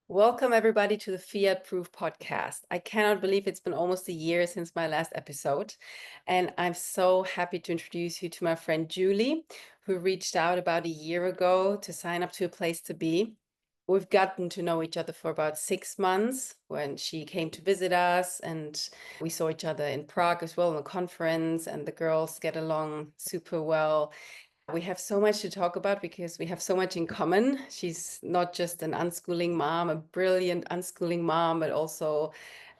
Welcome, everybody, to the Fiat-proof podcast. I cannot believe it's been almost a year since my last episode, and I'm so happy to introduce you to my friend Julie, who reached out about a year ago to sign up to a place to be. We've gotten to know each other for about 6 months when she came to visit us, and we saw each other in Prague as well in a conference, and the girls get along super well. We have so much to talk about because we have so much in common. She's not just an unschooling mom, a brilliant unschooling mom, but also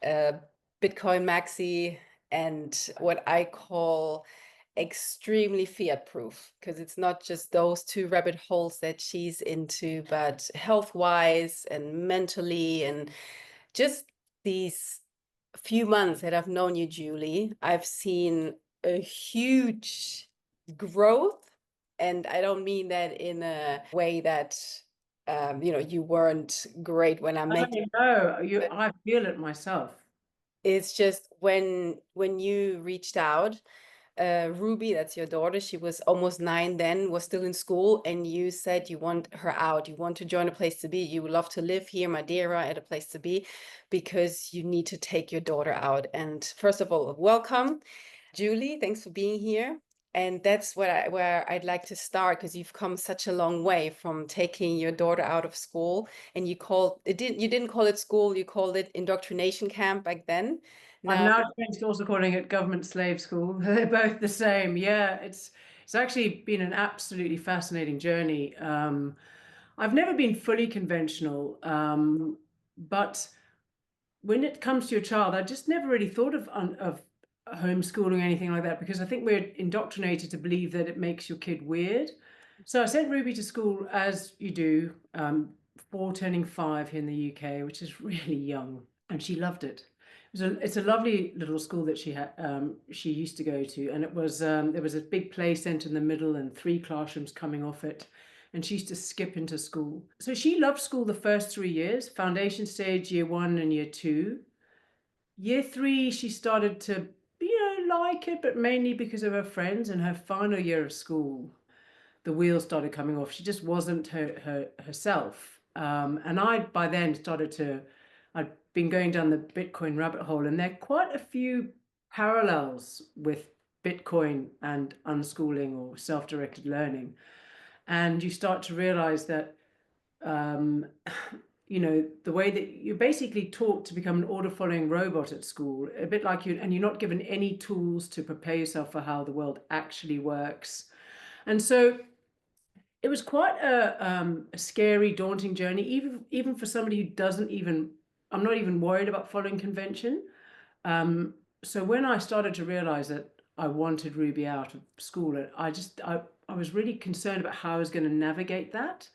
a Bitcoin maxi and what I call extremely fiat proof, because it's not just those two rabbit holes that she's into, but health wise and mentally, and just these few months that I've known you, Julie, I've seen a huge growth. And I don't mean that in a way that, you weren't great when I met you. I know you. I feel it myself. It's just when you reached out, Ruby, that's your daughter, she was almost 9 then, was still in school, and you said you want her out, you want to join a place to be, you would love to live here, Madeira, at a place to be, because you need to take your daughter out. And first of all, welcome, Julie. Thanks for being here. And that's where I'd like to start, because you've come such a long way from taking your daughter out of school, and you didn't call it school, you called it indoctrination camp back then. I've Now, now changed to also calling it government slave school. They're both the same. Yeah, it's actually been an absolutely fascinating journey. I've never been fully conventional, but when it comes to your child, I just never really thought of homeschooling or anything like that, because I think we're indoctrinated to believe that it makes your kid weird. So I sent Ruby to school, as you do, 4 turning 5 here in the UK, which is really young, and she loved it. It's a lovely little school that she used to go to, and there was a big play centre in the middle and 3 classrooms coming off it, and she used to skip into school. So she loved school the first 3 years, foundation stage, year 1 and year 2. Year 3, she started to, like it, but mainly because of her friends. And her final year of school, the wheels started coming off. She just wasn't herself. And I, by then, I'd been going down the Bitcoin rabbit hole, and there are quite a few parallels with Bitcoin and unschooling or self-directed learning. And you start to realize that um, the way that you're basically taught to become an order following robot at school, a bit like you, and you're not given any tools to prepare yourself for how the world actually works. And so it was quite a scary, daunting journey, even for somebody who doesn't even, I'm not even worried about following convention. So when I started to realize that I wanted Ruby out of school, I was really concerned about how I was going to navigate that,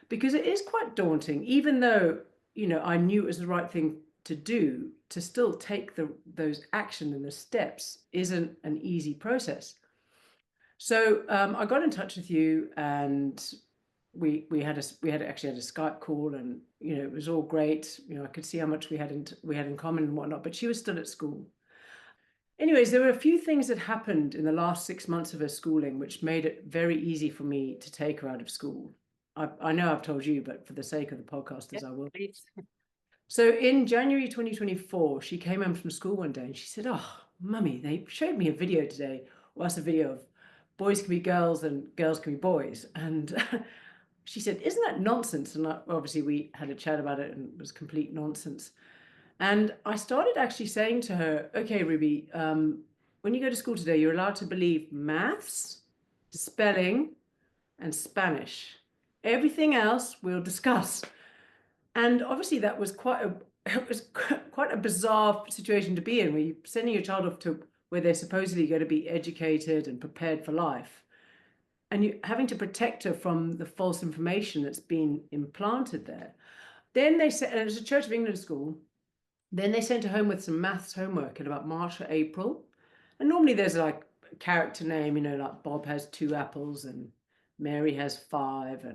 because it is quite daunting, even though, I knew it was the right thing to do. To still take those action and the steps isn't an easy process. So I got in touch with you, and we had actually had a Skype call, and it was all great. I could see how much we had in common and whatnot. But she was still at school. Anyways, there were a few things that happened in the last 6 months of her schooling which made it very easy for me to take her out of school. I know I've told you, but for the sake of the podcasters, yes, I will. please. So in January 2024, she came home from school one day and she said, "Oh, mummy, they showed me a video today." Well, that's a video of boys can be girls and girls can be boys. And she said, "Isn't that nonsense?" And obviously we had a chat about it, and it was complete nonsense. And I started actually saying to her, "Okay, Ruby, when you go to school today, you're allowed to believe maths, spelling, and Spanish. Everything else we'll discuss." And obviously that was it was quite a bizarre situation to be in, where you're sending your child off to where they're supposedly going to be educated and prepared for life, and you having to protect her from the false information that's been implanted there. Then they said, and it was a Church of England school. Then they sent her home with some maths homework in about March or April. And normally there's like a character name, like Bob has 2 apples and Mary has 5.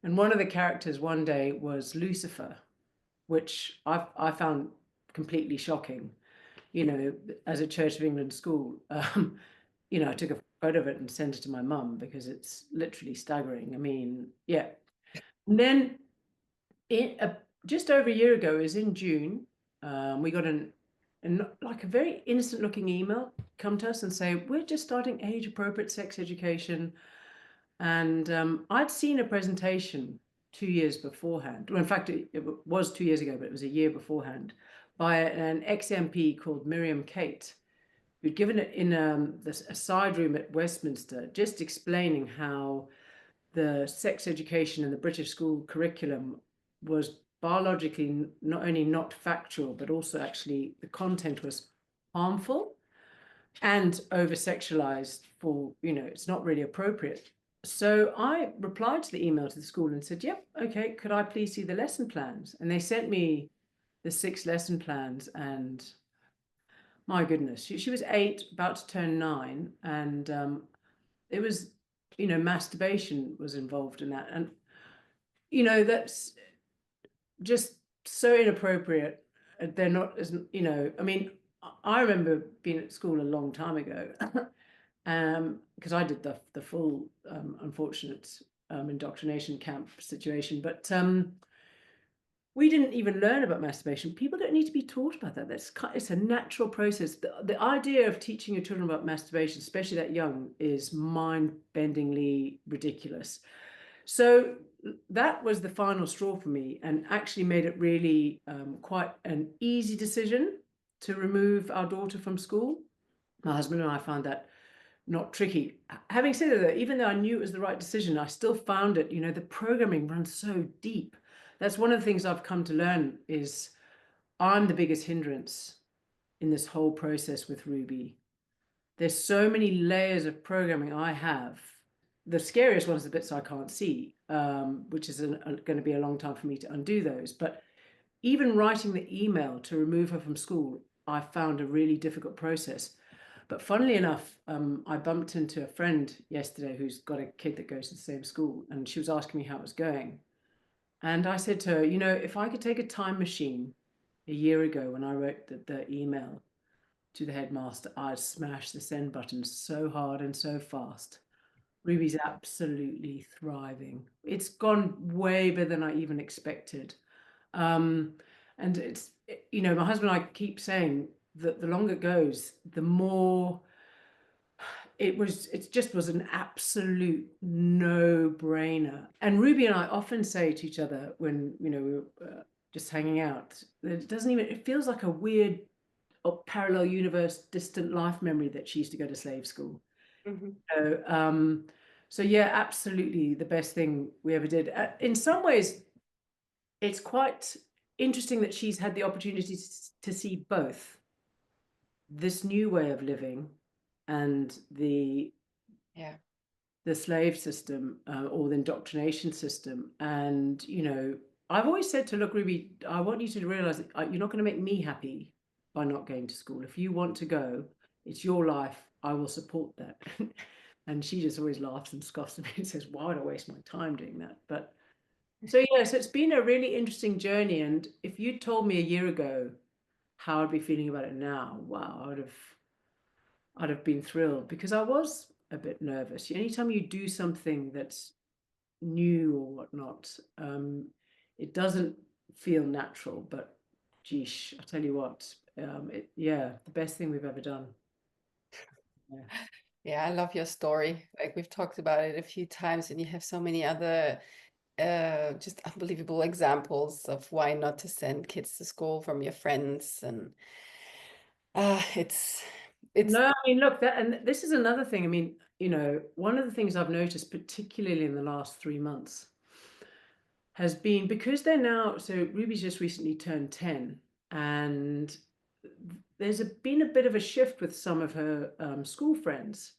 And one of the characters one day was Lucifer, which I found completely shocking, as a Church of England school. I took a photo of it and sent it to my mum, because it's literally staggering. I mean, yeah. And then just over a year ago, it was in June, we got like a very innocent looking email come to us and say, we're just starting age appropriate sex education. And I'd seen a presentation 2 years beforehand. Well, in fact, it was 2 years ago, but it was a year beforehand by an ex-MP called Miriam Kate, who'd given it in a side room at Westminster, just explaining how the sex education in the British school curriculum was biologically not only not factual, but also actually the content was harmful and over sexualized for, it's not really appropriate. So I replied to the email to the school and said, yep, okay, could I please see the lesson plans? And they sent me the 6 lesson plans, and my goodness, she was 8, about to turn 9, and it was, masturbation was involved in that. And, that's just so inappropriate. They're not, as I mean, I remember being at school a long time ago, because I did the full unfortunate indoctrination camp situation, but we didn't even learn about masturbation. People don't need to be taught about that. It's a natural process. The idea of teaching your children about masturbation, especially that young, is mind-bendingly ridiculous. So that was the final straw for me, and actually made it really quite an easy decision to remove our daughter from school. My husband and I found that not tricky. Having said that, even though I knew it was the right decision, I still found it, the programming runs so deep. That's one of the things I've come to learn, is I'm the biggest hindrance in this whole process with Ruby. There's so many layers of programming I have. The scariest one is the bits I can't see, which is going to be a long time for me to undo those. But even writing the email to remove her from school, I found a really difficult process. But funnily enough, I bumped into a friend yesterday who's got a kid that goes to the same school, and she was asking me how it was going. And I said to her, if I could take a time machine a year ago when I wrote the email to the headmaster, I'd smash the send button so hard and so fast. Ruby's absolutely thriving. It's gone way better than I even expected. And it's, my husband and I keep saying that the longer it goes, the more it just was an absolute no-brainer. And Ruby and I often say to each other when, we were just hanging out, that it feels like a weird or parallel universe, distant life memory that she used to go to slave school. So, so yeah, absolutely the best thing we ever did. In some ways, it's quite interesting that she's had the opportunity to see both this new way of living and the slave system, or the indoctrination system. And I've always said to, look, Ruby, I want you to realize that you're not going to make me happy by not going to school. If you want to go, it's your life. I will support that. And she just always laughs and scoffs at me and says, why would I waste my time doing that? But so yes, it's been a really interesting journey. And if you told me a year ago how I'd be feeling about it now, wow, I'd have been thrilled, because I was a bit nervous. Anytime you do something that's new or whatnot, it doesn't feel natural. But geesh, I tell you what, the best thing we've ever done. Yeah. Yeah, I love your story. Like, we've talked about it a few times, and you have so many other just unbelievable examples of why not to send kids to school from your friends. And it's No, I mean, look, and this is another thing. I mean, one of the things I've noticed, particularly in the last 3 months, has been because they're now, so Ruby's just recently turned 10, and there's been a bit of a shift with some of her school friends,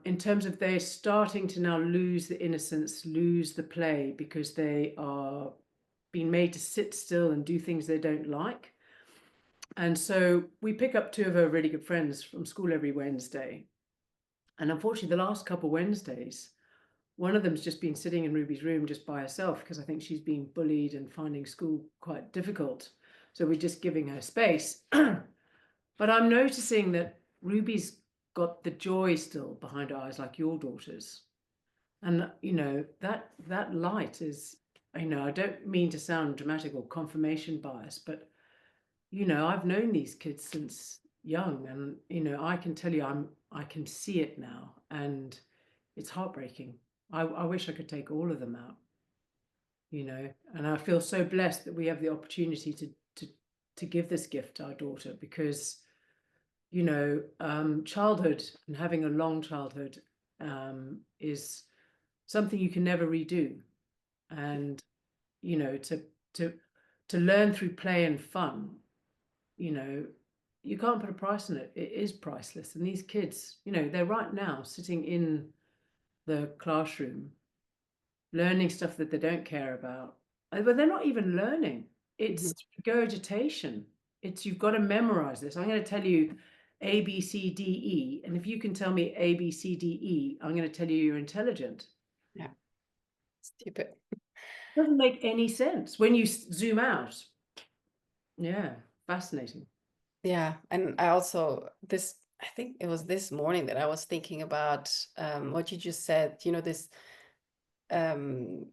in terms of they're starting to now lose the innocence, lose the play, because they are being made to sit still and do things they don't like. And so we pick up 2 of her really good friends from school every Wednesday. And unfortunately, the last couple of Wednesdays, one of them's just been sitting in Ruby's room just by herself, because I think she's been bullied and finding school quite difficult. So we're just giving her space. But I'm noticing that Ruby's got the joy still behind her eyes, like your daughter's. And that light is I don't mean to sound dramatic or confirmation bias, but I've known these kids since young, and I can tell you, I can see it now, and it's heartbreaking. I wish I could take all of them out, and I feel so blessed that we have the opportunity to give this gift to our daughter, because childhood and having a long childhood is something you can never redo, and to to to learn through play and fun, you know, you can't put a price on it. It is priceless. And these kids, they're right now sitting in the classroom learning stuff that they don't care about. But they're not even learning. It's Mhm. regurgitation. It's you've got to memorize this. I'm going to tell you A, B, C, D, E. And if you can tell me A, B, C, D, E, I'm going to tell you you're intelligent. Yeah, stupid. It doesn't make any sense when you zoom out. Yeah, fascinating. Yeah, and I also I think it was this morning that I was thinking about what you just said, this um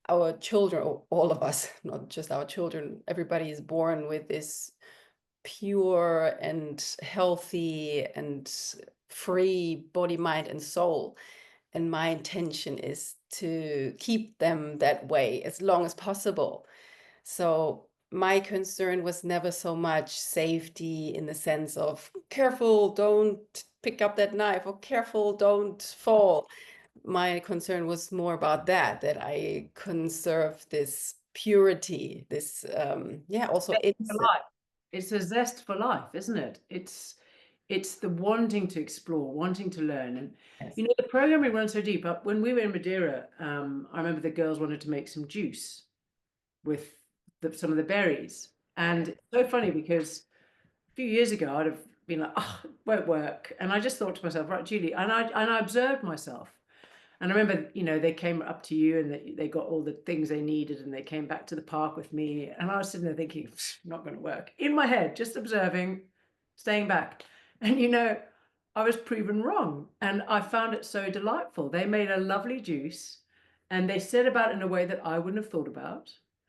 our children, or all of us, not just our children, everybody is born with this pure and healthy and free body, mind, and soul. And my intention is to keep them that way as long as possible. So my concern was never so much safety in the sense of careful, don't pick up that knife, or careful, don't fall. My concern was more about that I conserve this purity, this, yeah, also For innocence. life. It's a zest for life, isn't it? It's the wanting to explore, wanting to learn. And Yes. the programming runs so deep. But when we were in Madeira, I remember the girls wanted to make some juice with some of the berries. And it's so funny because a few years ago I'd have been like, oh, it won't work. And I just thought to myself, right, Julie, and I observed myself. And I remember, they came up to you and they got all the things they needed, and they came back to the park with me. And I was sitting there thinking, not going to work. In my head, just observing, staying back. And, I was proven wrong. And I found it so delightful. They made a lovely juice, and they set about it in a way that I wouldn't have thought about.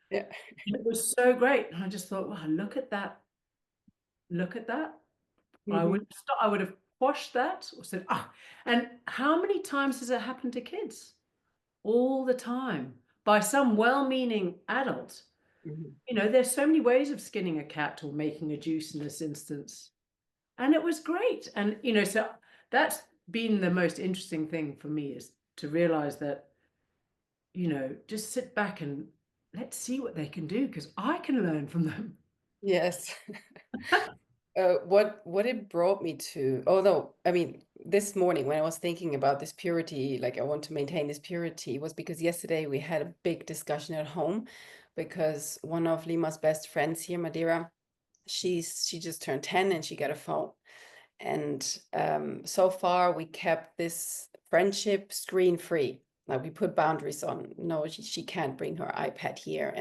Yeah. And it was so great. And I just thought, wow, look at that. Look at that. Mhm. I would have quashed that or said, ah. And how many times has it happened to kids? All the time by some well-meaning adult. Mhm. There's so many ways of skinning a cat or making a juice in this instance. And it was great. And, so that's been the most interesting thing for me, is to realize that, just sit back and let's see what they can do, because I can learn from them. Yes. What it brought me to, although, I mean, this morning when I was thinking about this purity, like I want to maintain this purity, was because yesterday we had a big discussion at home, because one of Lima's best friends here, Madeira, she just turned 10 and she got a phone. And so far, we kept this friendship screen free. Like we put boundaries on. No, she can't bring her iPad here,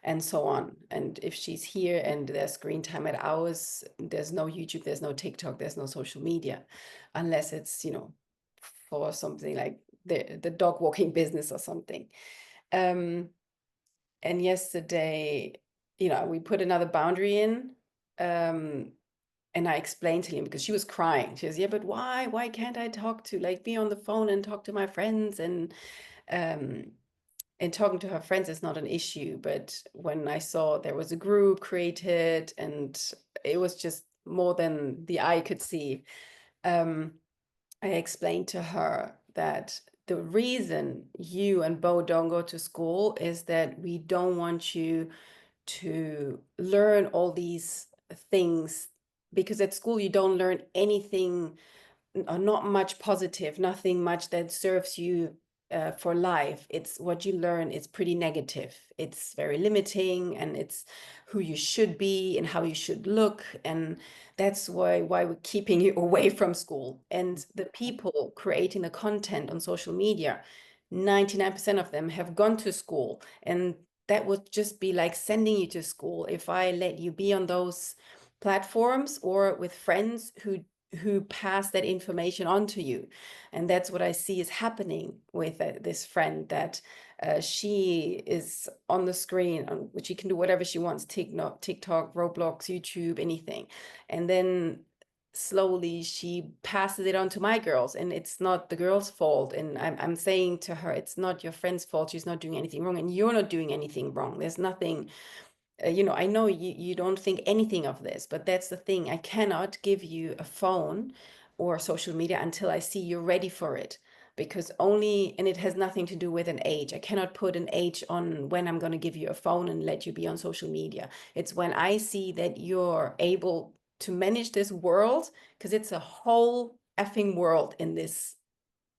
and so on. And if she's here and there's screen time at hours, there's no YouTube, there's no TikTok, there's no social media, unless it's for something like the dog walking business or something. Um, and yesterday, we put another boundary in. Um, and I explained to him, because she was crying. She was, yeah, but why? Why can't I talk to, like, be on the phone and talk to my friends? Um, and talking to her friends is not an issue. But when I saw there was a group created and it was just more than the eye could see, um, I explained to her that the reason you and Bo don't go to school is that we don't want you to learn all these things, because at school you don't learn anything, or not much positive, nothing much that serves you for life. It's what you learn is pretty negative. It's very limiting, and it's who you should be and how you should look, and that's why we're keeping you away from school. And the people creating the content on social media, 99% of them have gone to school, and that would just be like sending you to school if I let you be on those platforms or with friends who pass that information on to you. And that's what I see is happening with this friend, that She is on the screen, she can do whatever she wants, TikTok, Roblox, YouTube, anything. And then slowly she passes it on to my girls, and it's not the girls' fault. And I'm saying to her, it's not your friend's fault. She's not doing anything wrong, and you're not doing anything wrong. There's nothing, I know you don't think anything of this, but that's the thing. I cannot give you a phone or social media until I see you're ready for it. Because only, and it has nothing to do with an age. I cannot put an age on when I'm going to give you a phone and let you be on social media. It's when I see that you're able to manage this world, because it's a whole effing world in this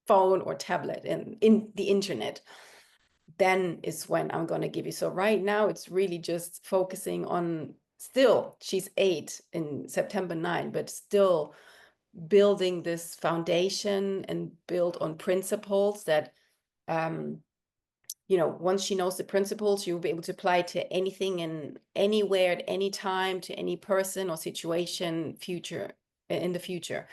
phone or tablet and in the internet, then is when I'm going to give you. So right now it's really just focusing on, still she's 8 in September 9, but still building this foundation and build on principles that um once she knows the principles, she will be able to apply to anything and anywhere at any time, to any person or situation future in the future.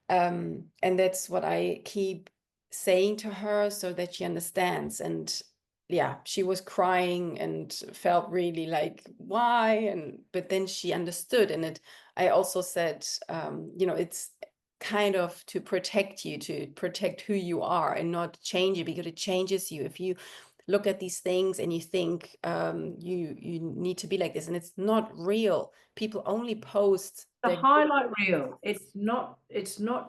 And that's what I keep saying to her so that she understands. And yeah, she was crying and felt really like, why? And but then she understood. And I also said, it's kind of to protect you, to protect who you are and not change it, because it changes you. If you look at these things and you think you need to be like this, and it's not real. People only post The their highlight reel. It's not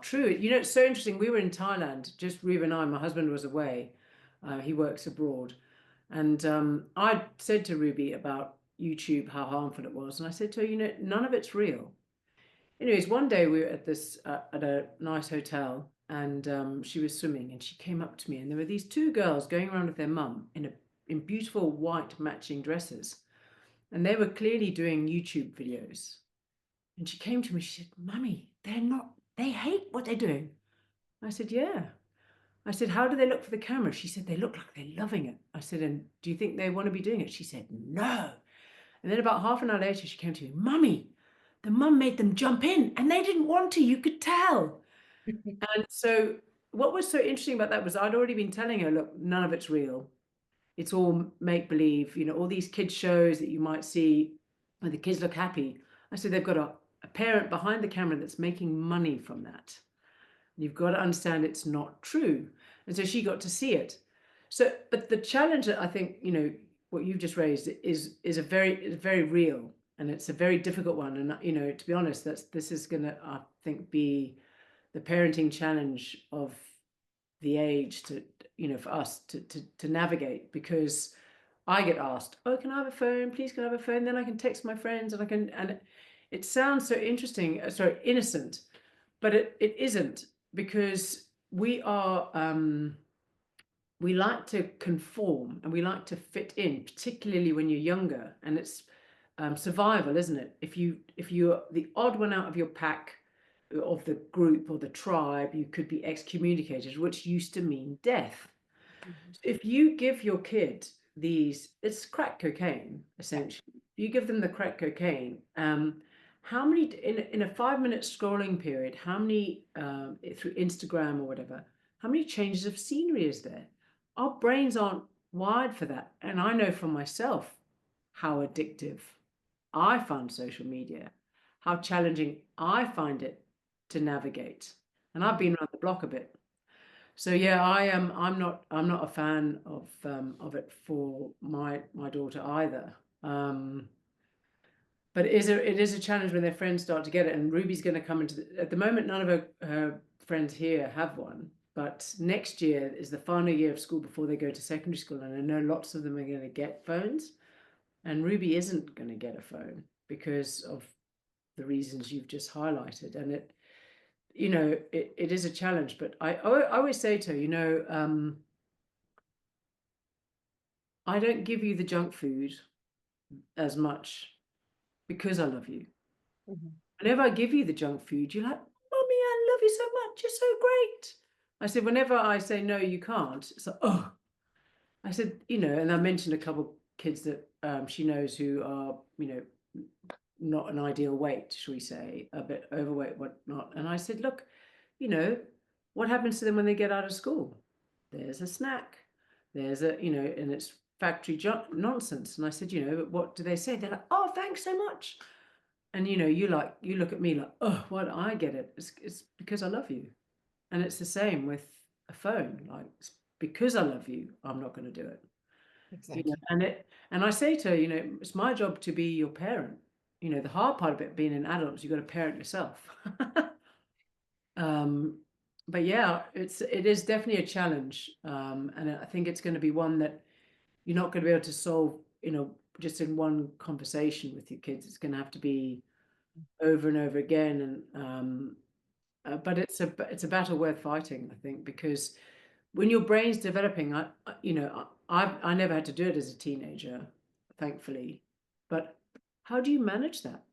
true. It's so interesting. We were in Thailand, just Ruben and I. My husband was away. He works abroad. And I said to Ruby about YouTube, how harmful it was. And I said to her, none of it's real. Anyways, one day we were at a nice hotel, and she was swimming, and she came up to me, and there were these two girls going around with their mum in beautiful white matching dresses, and they were clearly doing YouTube videos. And she came to me, she said, "Mummy, they hate what they're doing." I said, "Yeah." I said, "How do they look for the camera?" She said, "They look like they're loving it." I said, "And do you think they want to be doing it?" She said, "No." And then about half an hour later, she came to me, "Mummy, the mum made them jump in and they didn't want to, you could tell." And so what was so interesting about that was I'd already been telling her, look, none of it's real. It's all make believe, all these kids shows that you might see where the kids look happy. I said, they've got a parent behind the camera that's making money from that. You've got to understand it's not true. And so she got to see it. So, but the challenge that I think, what you've just raised is very real, and it's a very difficult one. And, to be honest, this is going to, I think, be the parenting challenge of the age for us to navigate, because I get asked, "Oh, can I have a phone? Please, can I have a phone? Then I can text my friends and it sounds so interesting, sorry, innocent, but it isn't, because we like to conform and we like to fit in, particularly when you're younger, and it's survival, isn't it? If you're the odd one out of your pack, of the group or the tribe, you could be excommunicated, which used to mean death. If you give your kid it's crack cocaine, essentially. You give them the crack cocaine. How many in a 5-minute scrolling period? How many through Instagram or whatever? How many changes of scenery is there? Our brains aren't wired for that, and I know for myself how addictive I find social media, how challenging I find it to navigate, and I've been around the block a bit. So yeah, I am. I'm not a fan of it for my daughter either. But it is a challenge when their friends start to get it. And Ruby's going to come at the moment. None of her friends here have one. But next year is the final year of school before they go to secondary school, and I know lots of them are going to get phones. And Ruby isn't going to get a phone because of the reasons you've just highlighted. And it is a challenge. But I always say to her, I don't give you the junk food as much because I love you. Mhm. Whenever I give you the junk food, you're like, "Mommy, I love you so much. You're so great." I said, whenever I say, "No, you can't," it's like, "Oh." I said, and I mentioned a couple of kids that she knows who are, not an ideal weight, shall we say, a bit overweight, whatnot. And I said, "Look, what happens to them when they get out of school? There's a snack. there's a, and it's factory nonsense. And I said, what do they say? They're like, oh, thanks so much. And you look at me like, oh, why don't I get it? It's because I love you. And it's the same with a phone. Like, it's because I love you, I'm not going to do it. Exactly. And I say to her, it's my job to be your parent. The hard part of it being an adult is you've got to parent yourself. um, but yeah, it is definitely a challenge. And I think it's going to be one that you're not going to be able to solve, just in one conversation with your kids. It's going to have to be over and over again. But it's a battle worth fighting, I think, because when your brain's developing, I never had to do it as a teenager, thankfully. But how do you manage that?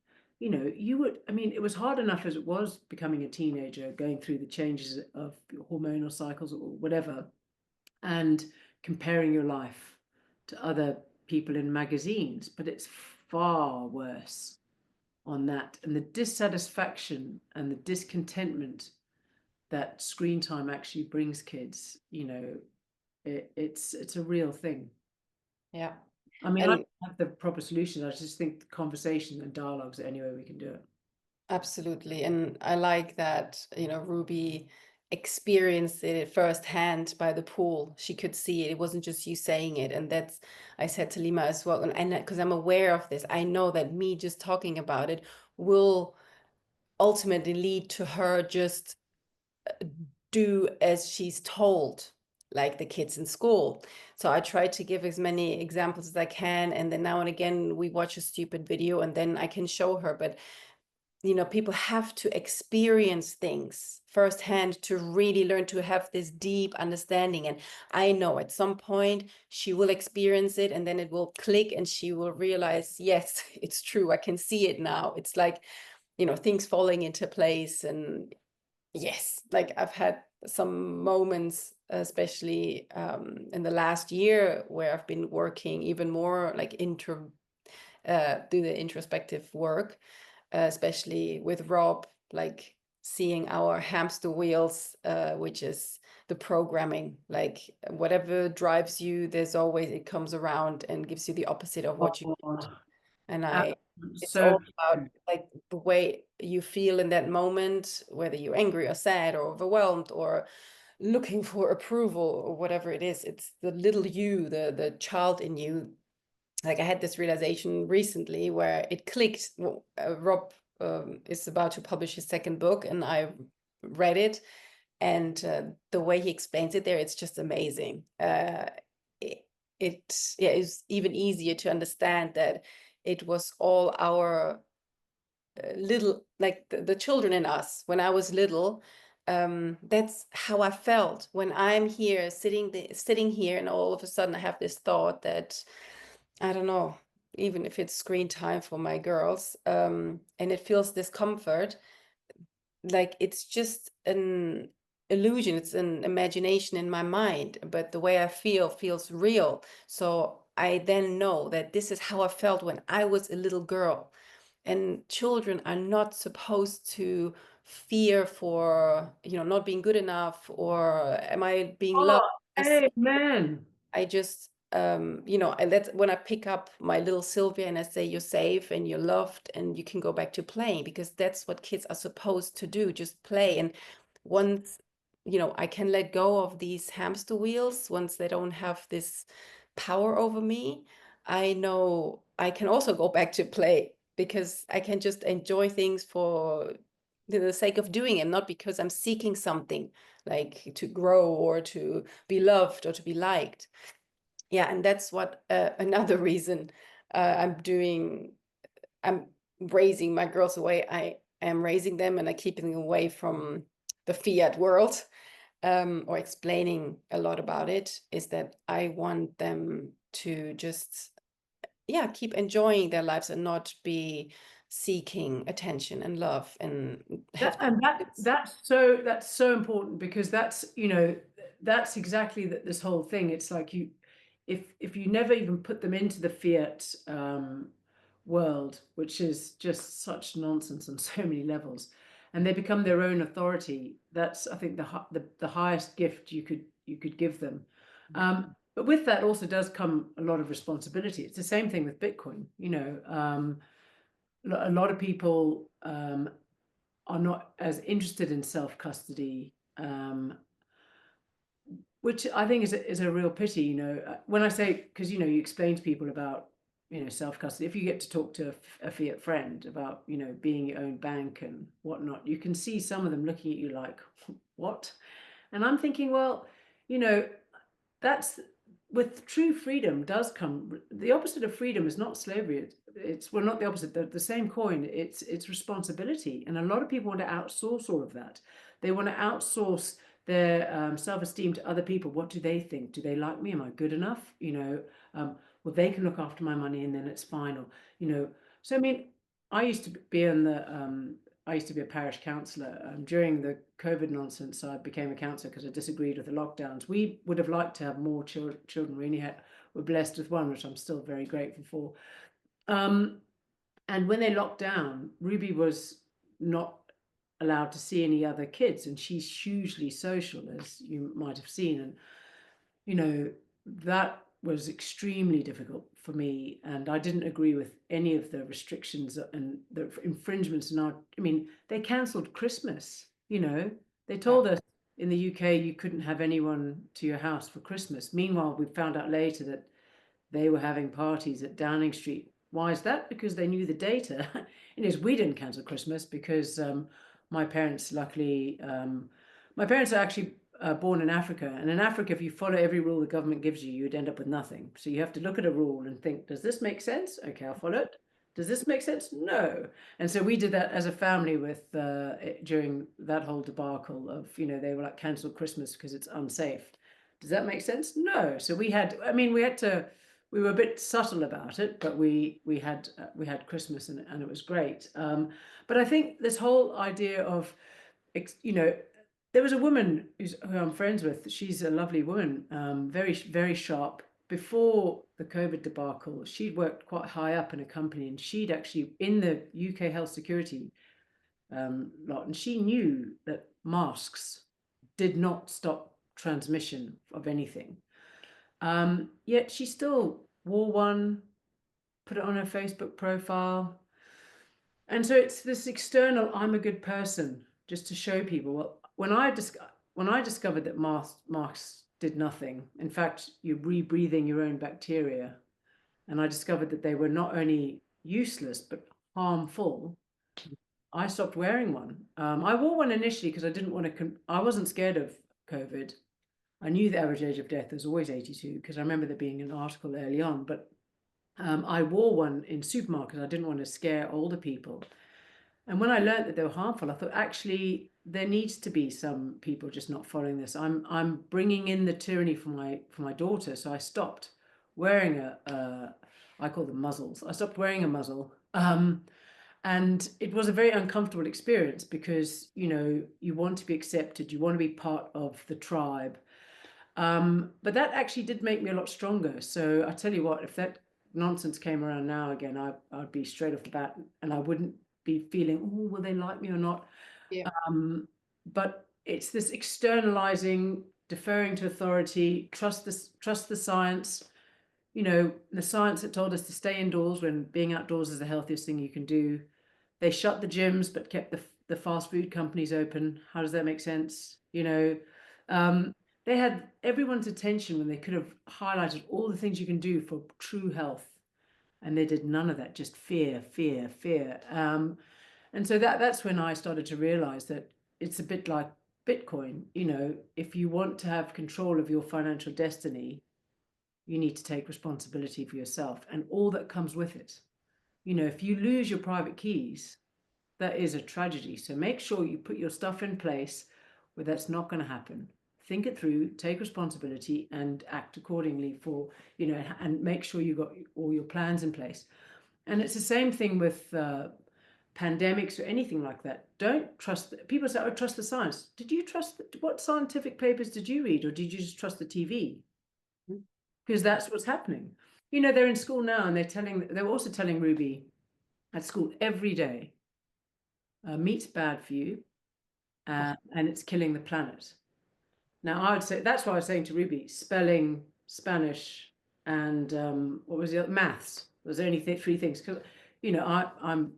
It was hard enough as it was becoming a teenager, going through the changes of your hormonal cycles or whatever, and comparing your life to other people in magazines. But it's far worse on that. And the dissatisfaction and the discontentment that screen time actually brings kids, it's a real thing. Yeah. I mean, I And don't have the proper solutions. I just think conversation and dialogues are the only way we can do it. absolutely. And I like that, Ruby experienced it firsthand by the pool. She could see it. It wasn't just you saying it. And that's, I said to Lima as well, and because I'm aware of this, I know that me just talking about it will ultimately lead to her just do as she's told, like the kids in school. So I try to give as many examples as I can. And then now and again, we watch a stupid video and then I can show her. But people have to experience things firsthand to really learn to have this deep understanding. And I know at some point she will experience it and then it will click and she will realize, yes, it's true. I can see it now. It's like, things falling into place. And yes, like I've had some moments, especially in the last year, where I've been working even more like do the introspective work, especially with Rob, like seeing our hamster wheels, which is the programming, like whatever drives you, there's always, it comes around and gives you the opposite of what you want. Oh, And it's so all about like the way you feel in that moment, whether you're angry or sad or overwhelmed or looking for approval or whatever it is. It's the little you, the child in you. Like I had this realization recently where it clicked. Rob is about to publish his second book, and I read it, and the way he explains it there, it's just amazing. It, yeah, it's even easier to understand that it was all our little, like the children in us when I was little. That's how I felt when I'm here sitting here, and all of a sudden I have this thought that I don't know, even if it's screen time for my girls, and it feels discomfort, like it's just an illusion, it's an imagination in my mind, but the way I feel feels real. So I then know that this is how I felt when I was a little girl. And children are not supposed to fear for, not being good enough, or am I being loved? oh, amen. I just, I let when I pick up my little Sylvia and I say, you're safe and you're loved and you can go back to playing, because that's what kids are supposed to do, just play. And once, I can let go of these hamster wheels, once they don't have this power over me, I know I can also go back to play because I can just enjoy things for the sake of doing it, not because I'm seeking something like to grow or to be loved or to be liked. Yeah, and that's what another reason I'm raising my girls away. I am raising them and I keeping them away from the fiat world, or explaining a lot about it, is that I want them to just, yeah, keep enjoying their lives and not be seeking attention and love and have targets. That's so important, because that's exactly this whole thing. It's like if you never even put them into the fiat world, which is just such nonsense on so many levels, and they become their own authority. That's, I think, the highest gift you could give them. But with that also does come a lot of responsibility. It's the same thing with Bitcoin. A lot of people are not as interested in self-custody, which I think is a real pity. When I say, because you explain to people about self-custody, if you get to talk to a fiat friend about being your own bank and whatnot, you can see some of them looking at you like, what? And I'm thinking, well, that's with true freedom does come. The opposite of freedom is not slavery. It's well, not the opposite. The same coin. It's responsibility, and a lot of people want to outsource all of that. They want to outsource their self-esteem to other people. What do they think? Do they like me? Am I good enough? Well, they can look after my money, and then it's fine. Or So I mean, I used to be in the I used to be a parish councillor. During the COVID nonsense, I became a councillor because I disagreed with the lockdowns. We would have liked to have more children. We only were blessed with one, which I'm still very grateful for. And when they locked down, Ruby was not allowed to see any other kids, and she's hugely social, as you might have seen. And that was extremely difficult for me, and I didn't agree with any of the restrictions and the infringements. They cancelled Christmas. They told us in the UK you couldn't have anyone to your house for Christmas. Meanwhile, we found out later that they were having parties at Downing Street. Why is that? Because they knew the data. We didn't cancel Christmas because my parents, luckily, my parents are actually born in Africa. And in Africa, if you follow every rule the government gives you, you'd end up with nothing. So you have to look at a rule and think, does this make sense? Okay, I'll follow it. Does this make sense? No. And so we did that as a family with during that whole debacle of, they were like, cancel Christmas because it's unsafe. Does that make sense? No. So we had to, we were a bit subtle about it, but we had Christmas and it was great. But I think this whole idea of, there was a woman who I'm friends with. She's a lovely woman, very, very sharp. Before the COVID debacle, she'd worked quite high up in a company, and she'd actually in the UK health security lot, and she knew that masks did not stop transmission of anything. Yet she still wore one, put it on her Facebook profile. And so it's this external, I'm a good person, just to show people. Well, when I discovered that masks did nothing, in fact, you're rebreathing your own bacteria, and I discovered that they were not only useless, but harmful, I stopped wearing one. I wore one initially because I didn't want to, I wasn't scared of COVID. I knew the average age of death was always 82 because I remember there being an article early on, but I wore one in supermarkets. I didn't want to scare older people. And when I learned that they were harmful, I thought, actually, there needs to be some people just not following this. I'm bringing in the tyranny for my daughter. So I stopped wearing I call them muzzles. I stopped wearing a muzzle. And it was a very uncomfortable experience because, you want to be accepted. You want to be part of the tribe. But that actually did make me a lot stronger. So I tell you what, if that nonsense came around now again, I'd be straight off the bat, and I wouldn't be feeling, oh, will they like me or not? Yeah. But it's this externalizing, deferring to authority, trust the science. The science that told us to stay indoors when being outdoors is the healthiest thing you can do. They shut the gyms but kept the fast food companies open. How does that make sense? They had everyone's attention when they could have highlighted all the things you can do for true health, and they did none of that. Just fear, fear, fear. And so that's when I started to realize that it's a bit like Bitcoin. If you want to have control of your financial destiny, you need to take responsibility for yourself and all that comes with it. If you lose your private keys, that is a tragedy. So make sure you put your stuff in place where that's not going to happen. Think it through, take responsibility, and act accordingly and make sure you got all your plans in place. And it's the same thing with pandemics or anything like that. Don't trust. People say, "Oh, trust the science." Did you trust what scientific papers did you read, or did you just trust the TV? Because that's what's happening. They're in school now, and they're also telling Ruby at school every day, meat's bad for you, and it's killing the planet. Now, I would say that's why I was saying to Ruby, spelling Spanish, and what was the other? Maths. There's only three things because I'm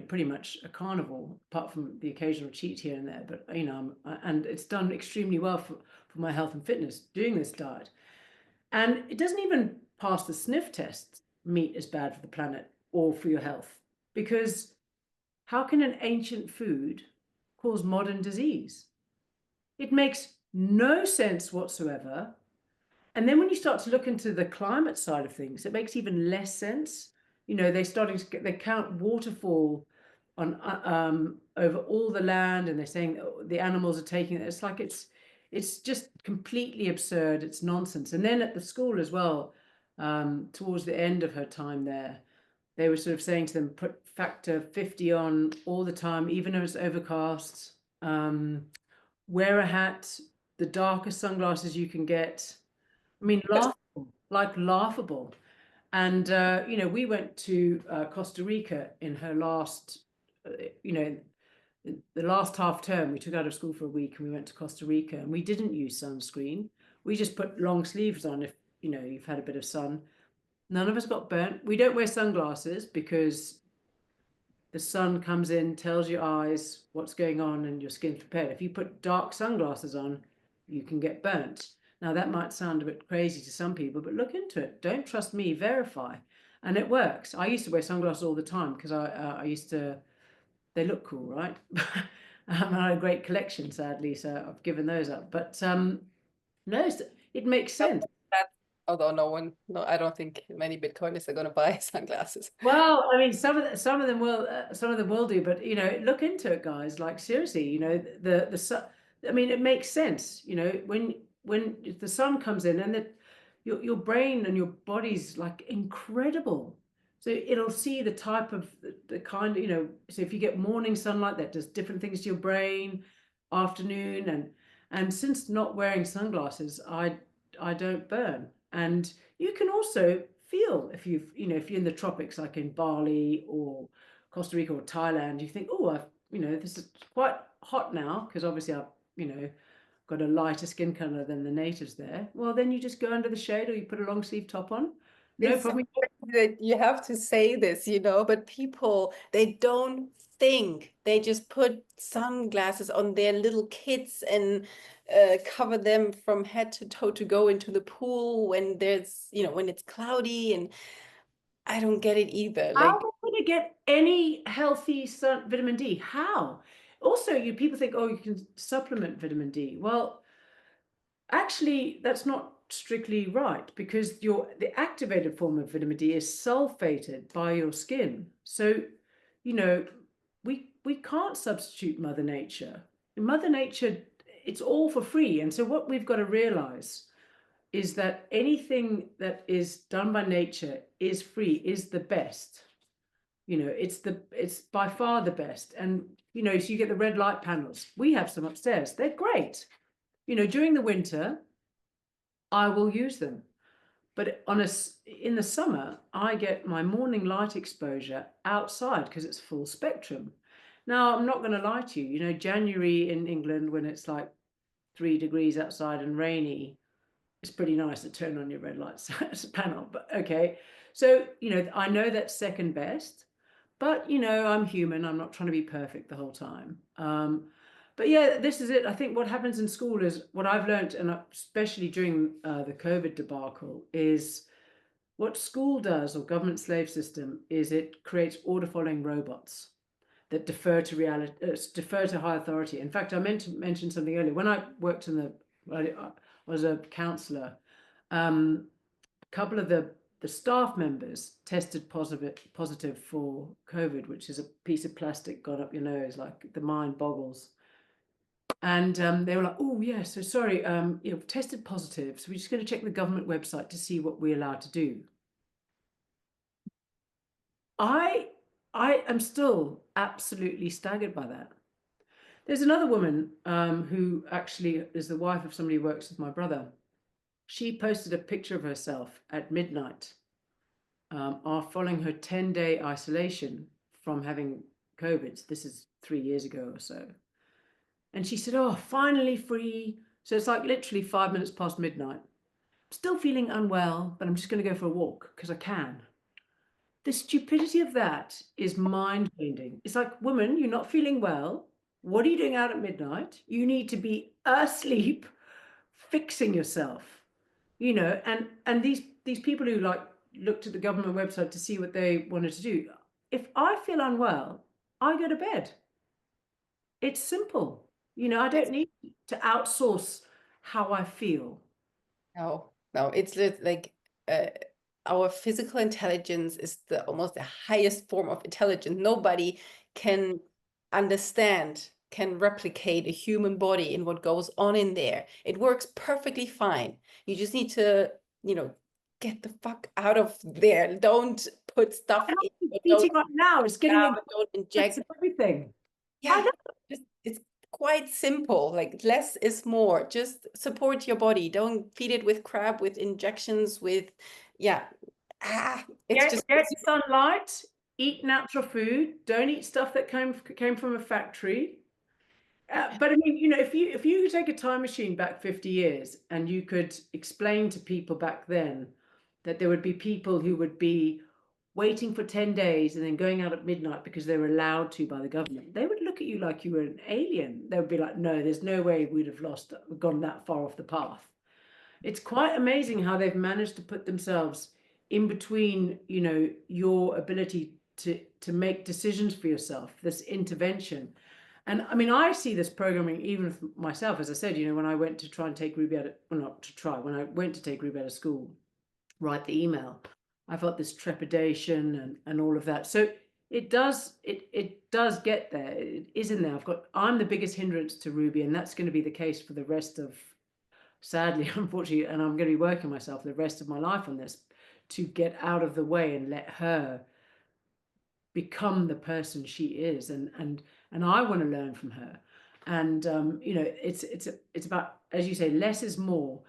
pretty much a carnivore apart from the occasional cheat here and there. But and it's done extremely well for my health and fitness doing this diet, and it doesn't even pass the sniff test. Meat is bad for the planet or for your health because how can an ancient food cause modern disease? It makes no sense whatsoever. And then when you start to look into the climate side of things, it makes even less sense. They're starting to they count waterfall on over all the land, and they're saying the animals are taking it. It's like it's just completely absurd. It's nonsense. And then at the school as well, towards the end of her time there, they were sort of saying to them, put factor 50 on all the time, even if it's overcast. Wear a hat, the darkest sunglasses you can get. I mean, laughable, like laughable. And, we went to Costa Rica in her last, the last half term. We took out of school for a week and we went to Costa Rica, and we didn't use sunscreen. We just put long sleeves on if, you've had a bit of sun. None of us got burnt. We don't wear sunglasses because the sun comes in, tells your eyes what's going on, and your skin's prepared. If you put dark sunglasses on, you can get burnt. Now, that might sound a bit crazy to some people, but look into it. Don't trust me, verify. And it works. I used to wear sunglasses all the time because I used to, they look cool, right? I had a great collection, sadly, so I've given those up. But no, it makes sense. Although no, I don't think many Bitcoiners are going to buy sunglasses. Well, I mean, some of them will do, but look into it, guys. Like seriously, the sun. I mean, it makes sense. When the sun comes in, and your brain and your body's like incredible. So it'll see the type of the kind of So if you get morning sunlight, that does different things to your brain. Afternoon, and since not wearing sunglasses, I don't burn. And you can also feel if if you're in the tropics, like in Bali or Costa Rica or Thailand, you think, oh, this is quite hot now because obviously I've got a lighter skin color than the natives there. Well, then you just go under the shade or you put a long sleeve top on. No It's so problem. crazy that you have to say this, but people, they don't think. They just put sunglasses on their little kids and cover them from head to toe to go into the pool when when it's cloudy, and I don't get it either. How are Like, we going to get any healthy vitamin D? How? Also, people think, oh, you can supplement vitamin D. Well, actually, that's not strictly right because the activated form of vitamin D is sulfated by your skin. So, we can't substitute Mother Nature. Mother Nature, it's all for free. And so what we've got to realize is that anything that is done by nature is free, is the best. It's by far the best. And so you get the red light panels. We have some upstairs. They're great. During the winter, I will use them. But in the summer, I get my morning light exposure outside because it's full spectrum. Now, I'm not going to lie to you. January in England, when it's like 3 degrees outside and rainy, it's pretty nice to turn on your red light panel. But okay, so I know that's second best, but I'm human. I'm not trying to be perfect the whole time. But yeah, this is it. I think what happens in school is what I've learned, and especially during the COVID debacle, is what school does, or government slave system, is it creates order following robots that defer to reality, defer to high authority. In fact, I meant to mention something earlier. When I worked I was a counselor, a couple of the staff members tested positive for COVID, which is a piece of plastic got up your nose, like the mind boggles. And they were like, oh, yeah, so sorry, tested positive. So we're just going to check the government website to see what we're allowed to do. I am still absolutely staggered by that. There's another woman who actually is the wife of somebody who works with my brother. She posted a picture of herself at midnight following her 10-day isolation from having COVID. This is 3 years ago or so. And she said, oh, finally free. So it's like literally 5 minutes past midnight. still feeling unwell, but I'm just going to go for a walk because I can. The stupidity of that is mind-bending. It's like, woman, you're not feeling well. What are you doing out at midnight? You need to be asleep, fixing yourself, and these people who like looked at the government website to see what they wanted to do. If I feel unwell, I go to bed. It's simple. I don't need to outsource how I feel. No, no, like uh, our physical intelligence is the almost the highest form of intelligence. Nobody can understand, can replicate a human body and what goes on in there. It works perfectly fine. You just need to, you know, get the fuck out of there. Don't put stuff And in, I'm or don't eating right now. It's getting stab, in or don't bits inject. of everything. I Yeah, know. it's quite simple. Like less is more. Just support your body. Don't feed it with crap, with injections, with yeah. It's just Get sunlight, eat natural food, don't eat stuff that came from a factory. But I mean, if you could take a time machine back 50 years and you could explain to people back then that there would be people who would be waiting for 10 days and then going out at midnight because they were allowed to by the government, they would look at you like you were an alien. They would be like, no, there's no way we'd have gone that far off the path. It's quite amazing how they've managed to put themselves in between, your ability to make decisions for yourself, this intervention. And I mean, I see this programming even for myself, as I said, when I went to try and take Ruby out of, well, not to try, when I went to take Ruby out of school, write the email, I felt this trepidation and all of that. So it does get there. It is in there. I'm the biggest hindrance to Ruby, and that's going to be the case for the rest of, sadly, unfortunately, and I'm going to be working myself the rest of my life on this to get out of the way and let her become the person she is, and I want to learn from her. And it's about, as you say, less is more.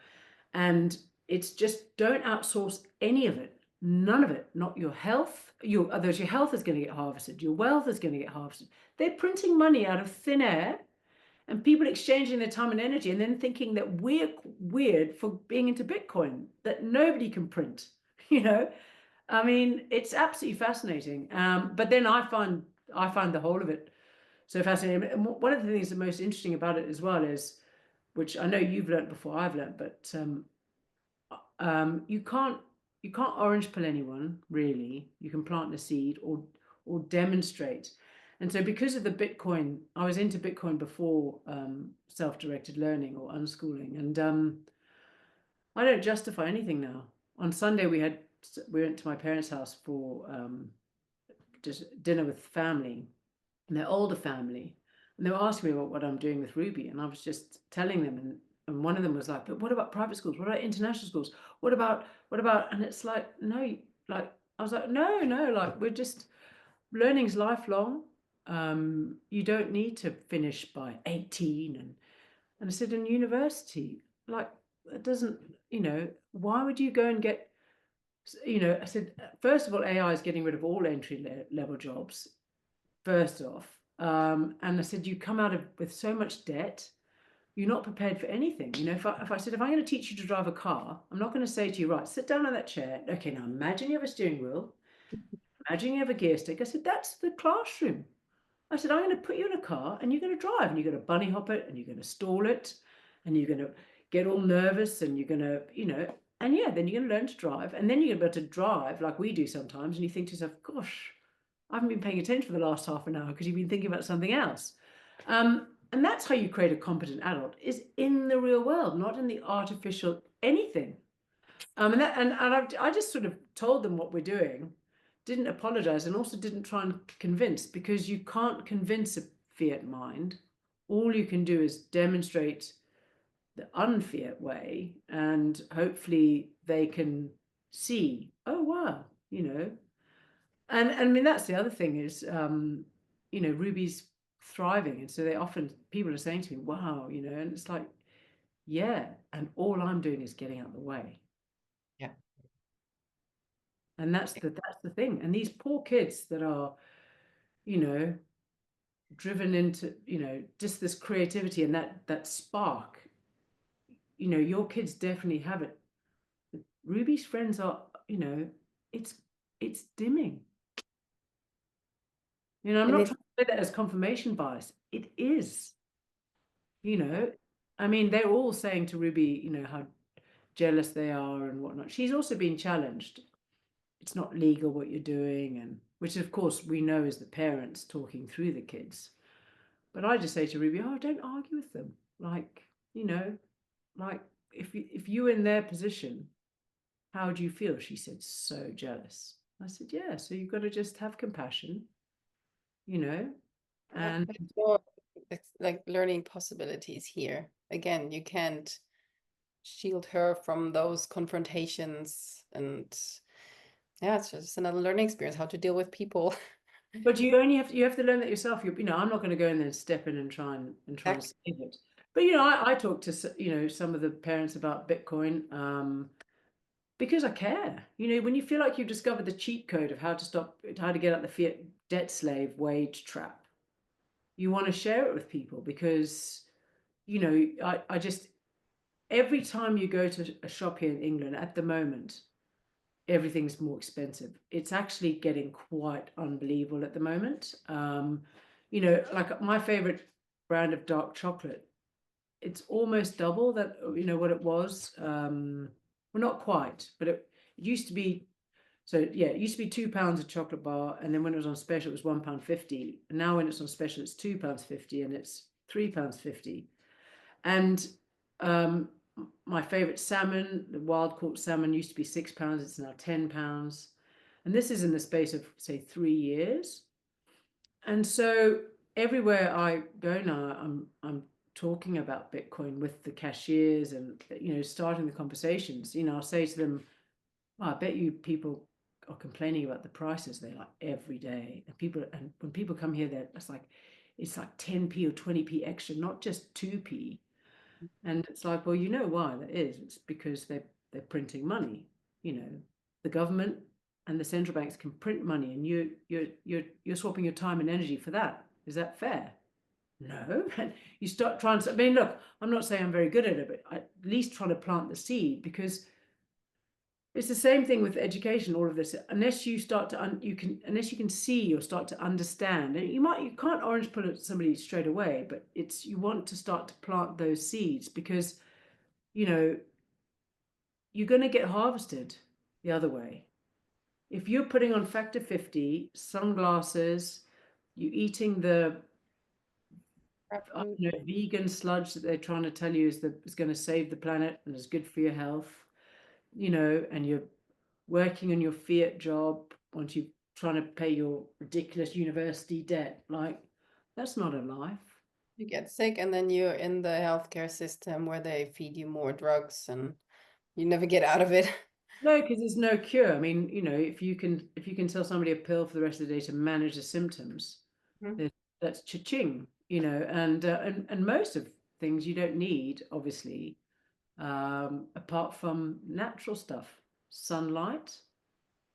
And it's just, don't outsource any of it, none of it. Not your health. Otherwise your health is going to get harvested, your wealth is going to get harvested. They're printing money out of thin air, and people exchanging their time and energy, and then thinking that we're weird for being into Bitcoin, that nobody can print. I mean, it's absolutely fascinating. But then I find the whole of it so fascinating. And one of the things that's most interesting about it as well is, which I know you've learned before I've learned, but you can't orange pill anyone, really. You can plant the seed or demonstrate. And so because of the Bitcoin, I was into Bitcoin before self-directed learning or unschooling, and I don't justify anything now. On Sunday we went to my parents' house for just dinner with family, and their older family, and they were asking me about what I'm doing with Ruby, and I was just telling them, and one of them was like, but what about private schools? What about international schools? What about, and it's like, no, like, I was like, no, like, we're just, learning's lifelong. You don't need to finish by 18. And I said, in university, like, it doesn't, why would you go and get, I said, first of all, AI is getting rid of all entry level jobs, first off. And I said, you come out of with so much debt, you're not prepared for anything. If I said, if I'm going to teach you to drive a car, I'm not going to say to you, right, sit down on that chair. Okay, now imagine you have a steering wheel. Imagine you have a gear stick. I said, that's the classroom. I said, I'm going to put you in a car and you're going to drive, and you're going to bunny hop it, and you're going to stall it, and you're going to get all nervous, and you're going to, and yeah, then you're going to learn to drive, and then you're going to be able to drive like we do sometimes. And you think to yourself, gosh, I haven't been paying attention for the last half an hour because you've been thinking about something else. And that's how you create a competent adult, is in the real world, not in the artificial anything. I just sort of told them what we're doing, didn't apologize, and also didn't try and convince, because you can't convince a fiat mind. All you can do is demonstrate the unfiat way, and hopefully they can see, oh wow, And I mean, that's the other thing is, Ruby's thriving, and so people are saying to me, wow, and it's like, yeah, and all I'm doing is getting out of the way. Yeah. And that's the thing. And these poor kids that are, you know, driven into, just this creativity and that spark, your kids definitely have it. Ruby's friends are, it's dimming. I'm And not it's trying to say that as confirmation bias. It is, you know. I mean, they're all saying to Ruby, how jealous they are and whatnot. She's also been challenged. It's not legal what you're doing, and which of course we know is the parents talking through the kids. But I just say to Ruby, oh, don't argue with them. Like, like if you were in their position, how do you feel? She said, so jealous. I said, yeah, so you've got to just have compassion, you know, and there's more like learning possibilities here. Again, you can't shield her from those confrontations, and yeah, it's just another learning experience how to deal with people. but you have to learn that yourself. I'm not going to go in there and step in and try and Exactly. save it. But I talk to some of the parents about Bitcoin, because I care. When you feel like you've discovered the cheat code of how to get out the fiat debt slave wage trap, you want to share it with people because I just every time you go to a shop here in England at the moment, everything's more expensive. It's actually getting quite unbelievable at the moment. Like my favorite brand of dark chocolate, it's almost double that what it was. Well, not quite, but it used to be. So yeah, it used to be £2 a chocolate bar, and then when it was on special, it was £1.50. And now when it's on special, it's £2.50, and it's £3.50. And um, my favorite salmon, the wild caught salmon, used to be £6. It's now £10. And this is in the space of, say, 3 years. And so everywhere I go now, I'm talking about Bitcoin with the cashiers and, starting the conversations. I'll say to them, oh, I bet you people are complaining about the prices. They're like every day. And when people come here, it's like 10p or 20p extra, not just 2p. And it's like, well, you know why that is. It's because they're printing money. The government and the central banks can print money, and you're swapping your time and energy for that. Is that fair? No. And you start trying to. I mean, look, I'm not saying I'm very good at it, but at least trying to plant the seed, because it's the same thing with education. All of this, unless you start to unless you can see or start to understand, and you can't orange pull at somebody straight away, but you want to start to plant those seeds, because you know you're going to get harvested the other way. If you're putting on factor 50 sunglasses, you eating the vegan sludge that they're trying to tell you is going to save the planet and is good for your health, and you're working on your fiat job once you're trying to pay your ridiculous university debt, like, that's not a life. You get sick, and then you're in the healthcare system where they feed you more drugs and you never get out of it. No, because there's no cure. I mean, if you can tell somebody a pill for the rest of the day to manage the symptoms, Mhm. that's cha-ching, and most of things you don't need, obviously, apart from natural stuff, sunlight,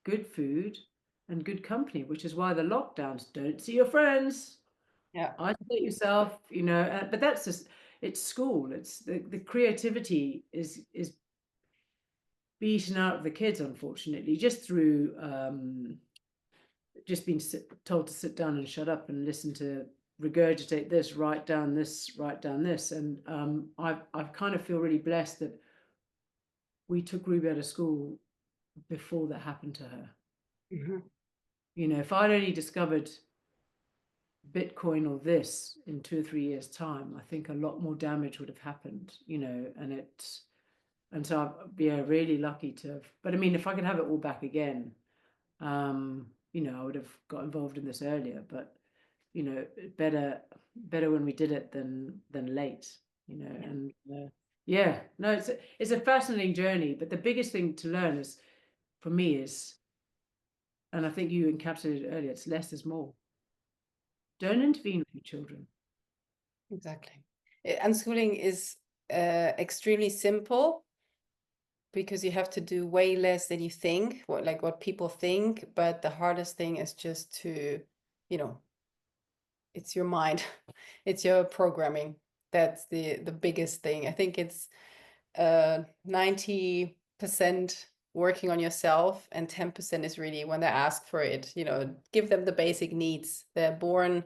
good food, and good company, which is why the lockdowns, don't see your friends, Yeah. isolate yourself, but that's just, it's school. It's the creativity is beaten out of the kids, unfortunately, just through just being told to sit down and shut up and listen to regurgitate this, write down this, write down this. And I kind of feel really blessed that we took Ruby out of school before that happened to her. Mhm. If I'd only discovered Bitcoin or this in 2 or 3 years' time, I think a lot more damage would have happened, and so I'm really lucky to have. But I mean, if I could have it all back again, I would have got involved in this earlier. But better when we did it than late. Yeah. And yeah, no, it's a fascinating journey. But the biggest thing to learn is, for me, and I think you encapsulated it earlier, it's less is more. Don't intervene with your children. Exactly. Unschooling is extremely simple because you have to do way less than you think, what people think. But the hardest thing is just to, you know, it's your mind, it's your programming. That's the biggest thing. I think it's 90% working on yourself, and 10% is really when they ask for it. Give them the basic needs. They're born,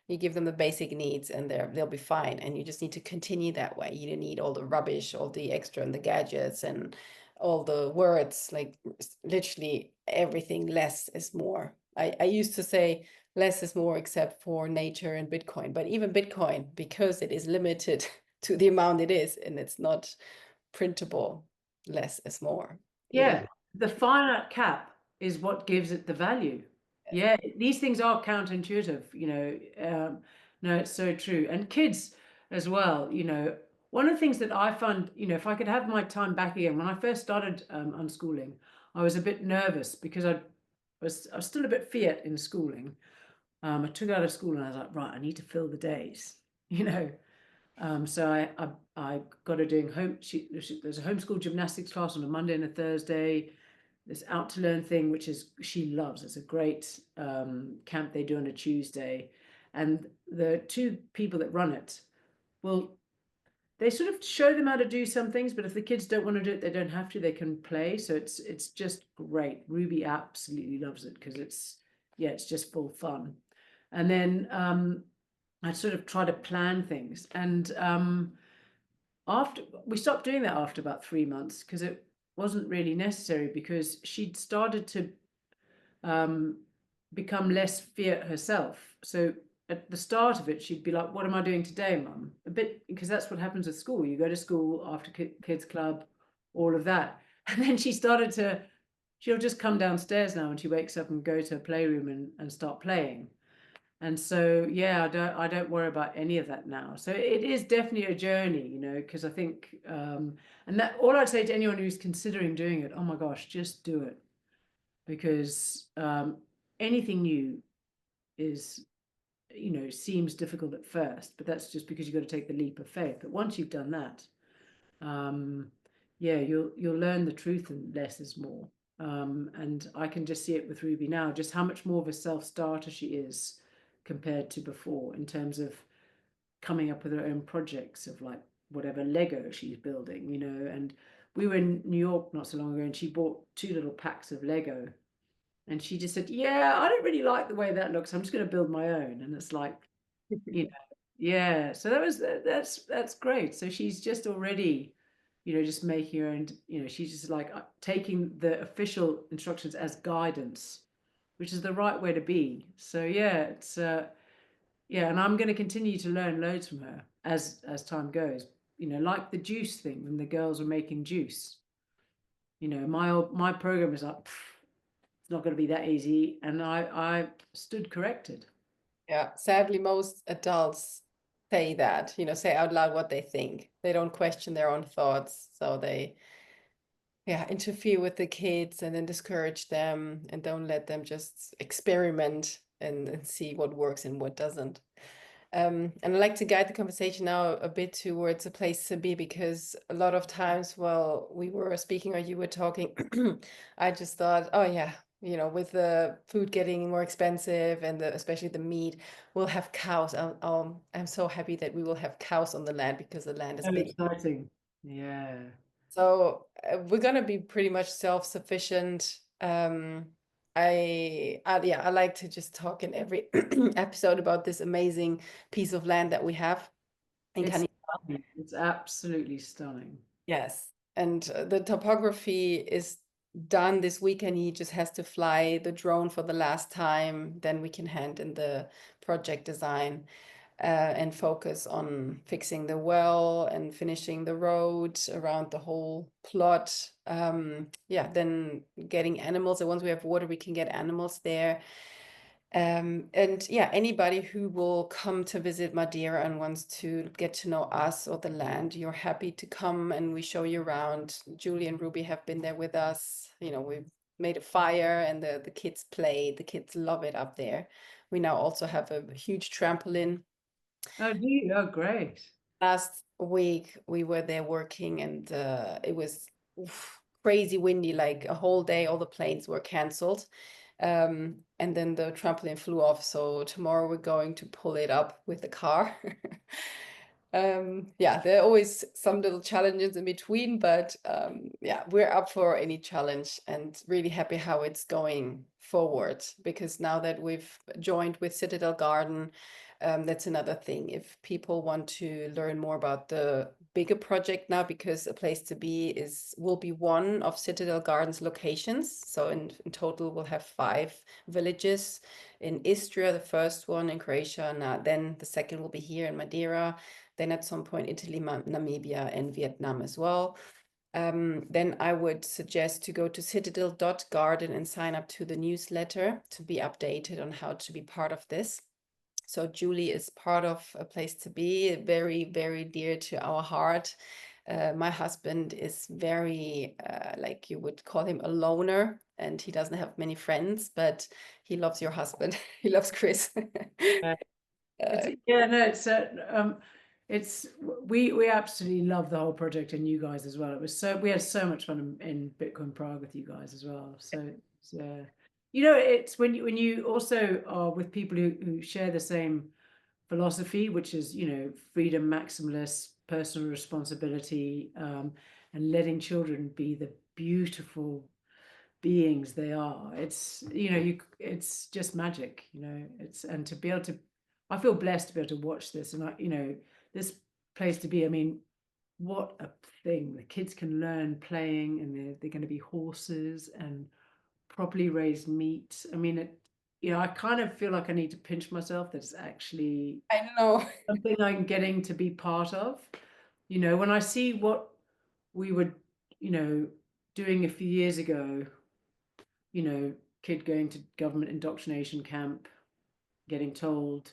you give them the basic needs, and they'll be fine. And you just need to continue that way. You don't need all the rubbish, all the extra, and the gadgets, and all the words. Like literally everything. Less is more. I used to say less is more, except for nature and Bitcoin. But even Bitcoin, because it is limited to the amount it is, and it's not printable, less is more. You Yeah, don't. the finite cap is what gives it the value. Yeah, these things are counterintuitive, no, it's so true. And kids as well, one of the things that I found, if I could have my time back again, when I first started unschooling, I was a bit nervous because I was still a bit fiat in schooling. I took out of school and I was like, right, I need to fill the days, you know. So I got her doing there's a homeschool gymnastics class on a Monday and a Thursday. This out to learn thing, which is she loves. It's a great camp they do on a Tuesday, and the two people that run it, well, they sort of show them how to do some things, but if the kids don't want to do it, they don't have to. They can play, so it's just great. Ruby absolutely loves it because it's just full fun. And then I sort of try to plan things, and after we stopped doing that after about 3 months because it wasn't really necessary because she'd started to um, become less fiat herself. So at the start of it, she'd be like, "What am I doing today, Mum?" A bit because that's what happens at school. You go to school after kids club, all of that, and then she started to. She'll just come downstairs now when she wakes up and go to her playroom and start playing. And so, yeah, I don't worry about any of that now. So it is definitely a journey, because I think, and that all I'd say to anyone who's considering doing it, oh my gosh, just do it, because anything new is, seems difficult at first, but that's just because you've got to take the leap of faith. But once you've done that, yeah, you'll learn the truth, and less is more. And I can just see it with Ruby now, just how much more of a self-starter she is compared to before in terms of coming up with her own projects of like whatever Lego she's building, and we were in New York not so long ago and she bought 2 little packs of Lego and she just said, yeah, I don't really like the way that looks. I'm just going to build my own. And it's like, yeah. So that's great. So she's just already, just making her own, she's just like taking the official instructions as guidance, which is the right way to be. So yeah, it's yeah, and I'm going to continue to learn loads from her as time goes. Like the juice thing when the girls were making juice. My program is like, it's not going to be that easy, and I stood corrected. Yeah, sadly, most adults say that, say out loud what they think. They don't question their own thoughts. So they, yeah, interfere with the kids and then discourage them and don't let them just experiment and see what works and what doesn't. And I'd like to guide the conversation now a bit towards a place to be, because a lot of times while we were speaking or you were talking, I just thought, oh yeah, with the food getting more expensive and especially the meat, we'll have cows. I'm so happy that we will have cows on the land because the land is So big. exciting. Yeah. So we're gonna be pretty much self-sufficient. Yeah, I like to just talk in every episode about this amazing piece of land that we have in It's Canada. stunning. It's absolutely stunning. Yes, and the topography is done this weekend. He just has to fly the drone for the last time. Then we can hand in the project design and focus on fixing the well and finishing the road around the whole plot. Yeah, then getting animals. And once we have water, we can get animals there. And yeah, anybody who will come to visit Madeira and wants to get to know us or the land, you're happy to come and we show you around. Julie and Ruby have been there with us. We've made a fire and the kids play. The kids love it up there. We now also have a huge trampoline. Oh, do you? Oh, great. Last week we were there working and it was crazy windy, like a whole day, all the planes were canceled. And then the trampoline flew off. So tomorrow we're going to pull it up with the car. Yeah, there are always some little challenges in between, but yeah, we're up for any challenge and really happy how it's going forward because now that we've joined with Citadel Garden, that's another thing. If people want to learn more about the bigger project now, because a place to be is will be one of Citadel Garden's locations. So in total, we'll have 5 villages in Istria, the first one in Croatia, and then the second will be here in Madeira, then at some point Italy, Namibia, and Vietnam as well. Then I would suggest to go to citadel.garden and sign up to the newsletter to be updated on how to be part of this. So Julie is part of a place to be, very, very dear to our heart. My husband is very, like you would call him a loner, and he doesn't have many friends, but he loves your husband. He loves Chris. It's Uh, yeah, no, it's we absolutely love the whole project and you guys as well. It was so we had so much fun in Bitcoin Prague with you guys as well. So it's you know, it's when you also are with people who share the same philosophy, which is, you know, freedom, maximalist, personal responsibility, and letting children be the beautiful beings they are. It's, you know, it's just magic, you know. It's, and to be able to, I feel blessed to be able to watch this, and you know, this place to be. I mean, what a thing! The kids can learn playing, and they're going to be horses and properly raised meat. I mean, you know, I kind of feel like I need to pinch myself that it's actually I know. something I'm getting to be part of. You know, when I see what we were, you know, doing a few years ago, you know, kid going to government indoctrination camp, getting told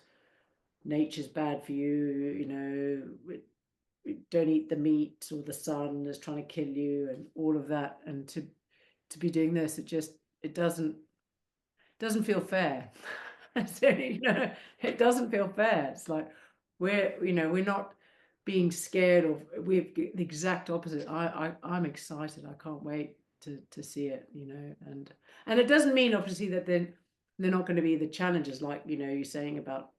nature's bad for you, you know, don't eat the meat or the sun is trying to kill you and all of that. And to be doing this, it doesn't feel fair. So, you know, it doesn't feel fair. It's like we're not being scared of, we're the exact opposite. I'm excited. I can't wait to see it, you know, and it doesn't mean obviously that they're not going to be the challenges, like, you know, you're saying about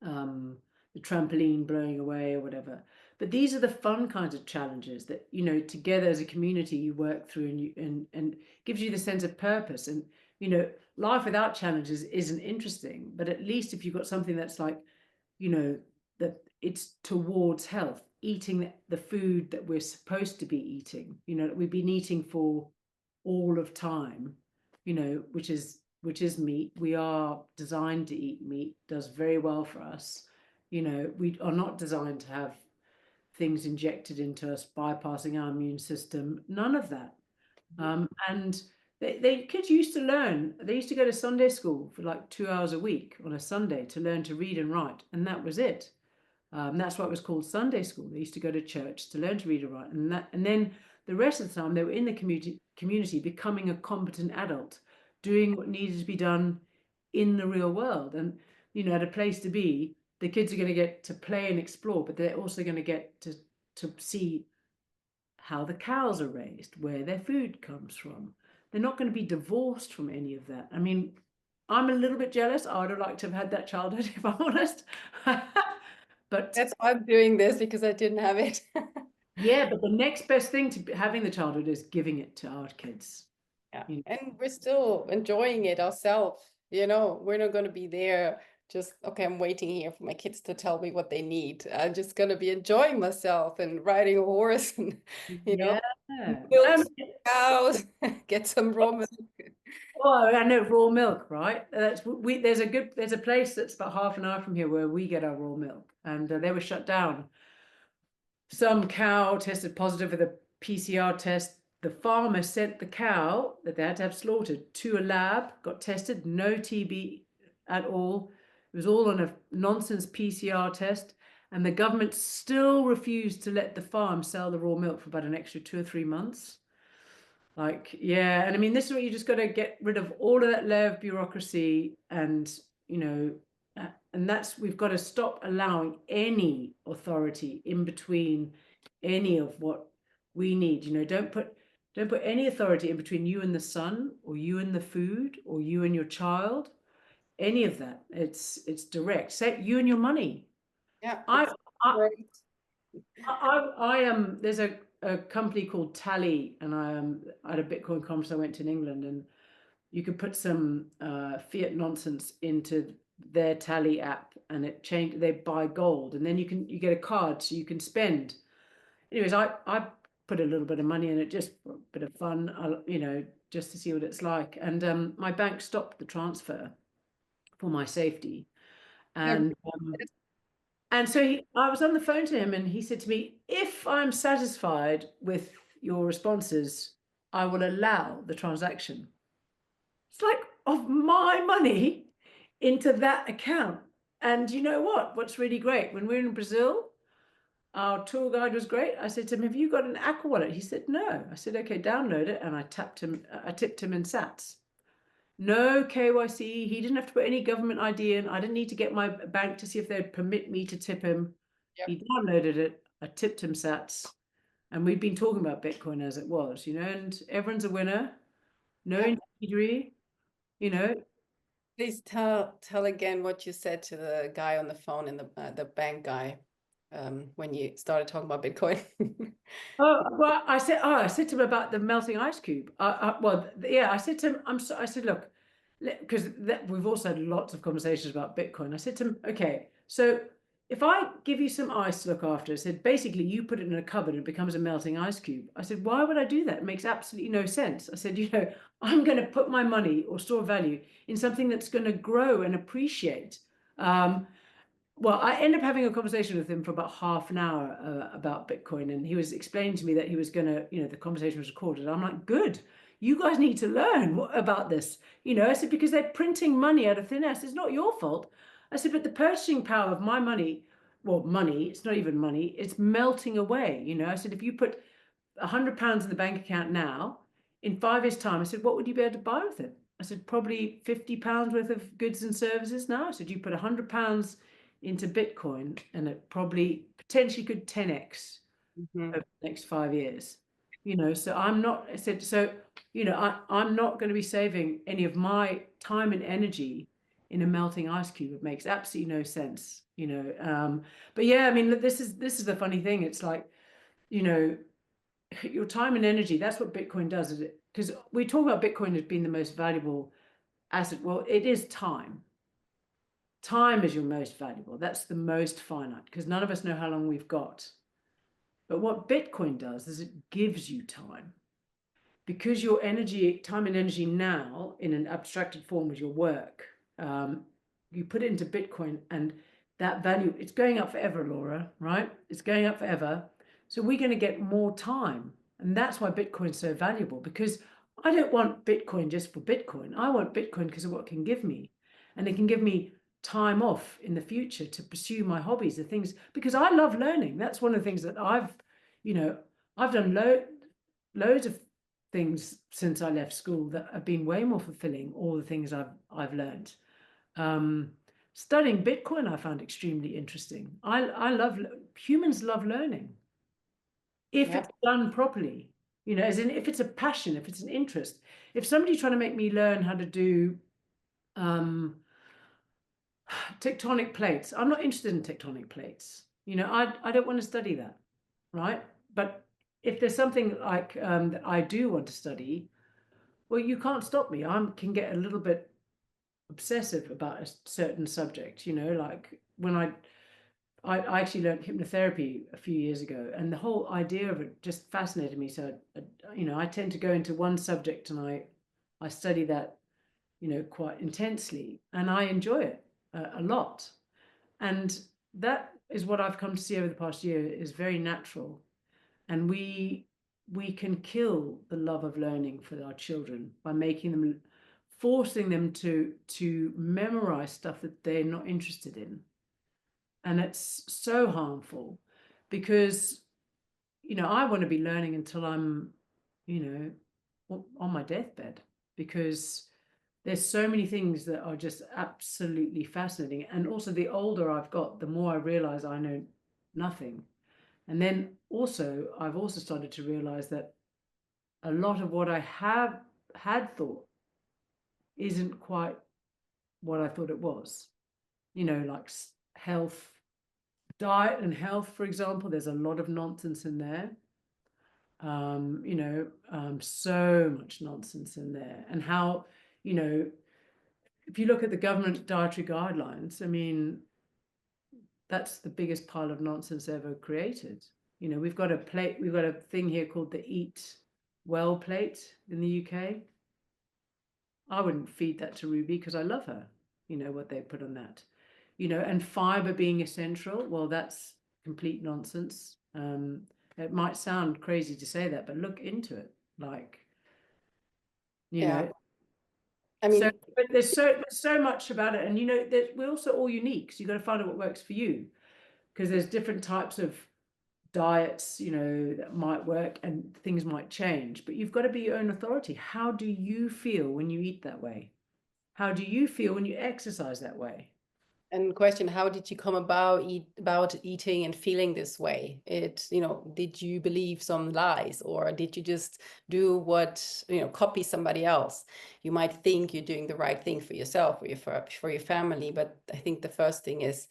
um, the trampoline blowing away or whatever. But these are the fun kinds of challenges that, you know, together as a community you work through, and and gives you the sense of purpose. And, you know, life without challenges isn't interesting. But at least if you've got something that's like, you know, that it's towards health, eating the food that we're supposed to be eating, you know, that we've been eating for all of time, you know, which is meat. We are designed to eat meat, does very well for us. You know, we are not designed to have things injected into us, bypassing our immune system. None of that. And kids used to learn. They used to go to Sunday school for like 2 hours a week on a Sunday to learn to read and write, and that was it. That's why it was called Sunday school. They used to go to church to learn to read and write, and then the rest of the time they were in the community, becoming a competent adult, doing what needed to be done in the real world. And, you know, at a place to be, the kids are going to get to play and explore, but they're also going to get to see how the cows are raised, where their food comes from. They're not going to be divorced from any of that. I mean, I'm a little bit jealous. I would have liked to have had that childhood, if I'm honest. But That's why I'm doing this because I didn't have it. yeah, but the next best thing to having the childhood is giving it to our kids. Yeah, You and we're still enjoying it ourselves. You know, we're not going to be there just, okay, I'm waiting here for my kids to tell me what they need. I'm just going to be enjoying myself and riding a horse and, you know, yeah. milk some cows, get some raw milk. Oh, I know, raw milk, right? There's a place that's about half an hour from here where we get our raw milk, and they were shut down. Some cow tested positive for the PCR test. The farmer sent the cow that they had to have slaughtered to a lab, got tested, no TB at all. It was all on a nonsense PCR test, and the government still refused to let the farm sell the raw milk for about an extra 2 or 3 months. Like, yeah, and I mean, this is what you just got to get rid of, all of that layer of bureaucracy, and, you know, and that's, we've got to stop allowing any authority in between any of what we need. You know, don't put any authority in between you and the sun, or you and the food, or you and your child. Any of that. It's direct. Say you and your money. Yeah, I I, Great. I am. There's a company called Tally, and I had a Bitcoin conference I went to in England, and you could put some fiat nonsense into their Tally app, and it changed. They buy gold, and then you get a card so you can spend. Anyways, I put a little bit of money in it just for a bit of fun, just to see what it's like. And my bank stopped the transfer for my safety, Yeah. and so I was on the phone to him, and he said to me, "If I'm satisfied with your responses, I will allow the transaction." It's like of my money into that account. And you know what? What's really great, when we were in Brazil, our tour guide was great. I said to him, "Have you got an Aqua wallet?" He said, "No." I said, "Okay, download it." And I tipped him in Sats. No KYC. He didn't have to put any government ID in. I didn't need to get my bank to see if they'd permit me to tip him. Yep. He downloaded it. I tipped him Sats. And we'd been talking about Bitcoin as it was, and everyone's a winner. No Yep. intermediary, you know. Please tell again what you said to the guy on the phone and the bank guy when you started talking about Bitcoin. Oh, well, I said to him about the melting ice cube. Yeah, I said to him, I said, look, because we've also had lots of conversations about Bitcoin. I said to him, okay, so if I give you some ice to look after, I said, basically you put it in a cupboard and it becomes a melting ice cube. I said, why would I do that? It makes absolutely no sense. I said, I'm going to put my money or store value in something that's going to grow and appreciate. Well, I ended up having a conversation with him for about half an hour about Bitcoin, and he was explaining to me that he was going to, the conversation was recorded. I'm like, good, you guys need to learn about this. I said, because they're printing money out of thin air. It's not your fault. I said, but the purchasing power of my money, well, money, it's not even money, it's melting away. I said, if you put £100 in the bank account now, in 5 years' time, I said, what would you be able to buy with it? I said, probably £50 worth of goods and services now. I said, you put £100 into Bitcoin and it probably potentially could 10x Mhm. over the next 5 years. So I'm not, I said, so, I'm not going to be saving any of my time and energy in a melting ice cube. It makes absolutely no sense, but yeah, I mean, this is the funny thing. It's like, your time and energy, that's what Bitcoin does, is it? Because we talk about Bitcoin as being the most valuable asset. Well, it is time. Time is your most valuable. That's the most finite, because none of us know how long we've got. But what Bitcoin does is it gives you time, because your energy, time and energy now in an abstracted form is your work. You put it into Bitcoin, and that value, it's going up forever, Laura, right? It's going up forever. So we're going to get more time. And that's why Bitcoin's so valuable, because I don't want Bitcoin just for Bitcoin. I want Bitcoin because of what it can give me. And it can give me time off in the future to pursue my hobbies, the things, because I love learning. That's one of the things that I've done loads of things since I left school that have been way more fulfilling. All the things I've learned. Studying Bitcoin, I found extremely interesting. I love humans love learning if Yep. it's done properly. As in, if it's a passion, if it's an interest. If somebody's trying to make me learn how to do tectonic plates, I'm not interested in tectonic plates. I don't want to study that, right? But if there's something like that I do want to study, well, you can't stop me. I can get a little bit obsessive about a certain subject, like when I actually learned hypnotherapy a few years ago, and the whole idea of it just fascinated me. So, I tend to go into one subject and I study that, quite intensely, and I enjoy it a lot. And that is what I've come to see over the past year is very natural. And we can kill the love of learning for our children by forcing them to memorize stuff that they're not interested in. And it's so harmful, because I want to be learning until I'm on my deathbed, because there's so many things that are just absolutely fascinating. And also, the older I've got, the more I realize I know nothing. And then also, I've also started to realize that a lot of what I have had thought isn't quite what I thought it was, like health, Diet and health, for example, there's a lot of nonsense in there. So much nonsense in there. And how, if you look at the government dietary guidelines, I mean, that's the biggest pile of nonsense ever created. We've got a thing here called the Eat Well plate in the UK. I wouldn't feed that to Ruby because I love her. What they put on that. And fiber being essential, well, that's complete nonsense. It might sound crazy to say that, but look into it. Like, Yeah. I so, mean, but there's so much about it, and we're also all unique. So you got to find out what works for you, because there's different types of diets, that might work, and things might change. But you've got to be your own authority. How do you feel when you eat that way? How do you feel when you exercise that way? and question, how did you come about eating and feeling this way? Did you believe some lies, or did you just do what, copy somebody else? You might think you're doing the right thing for yourself or for your family, but I think the first thing is,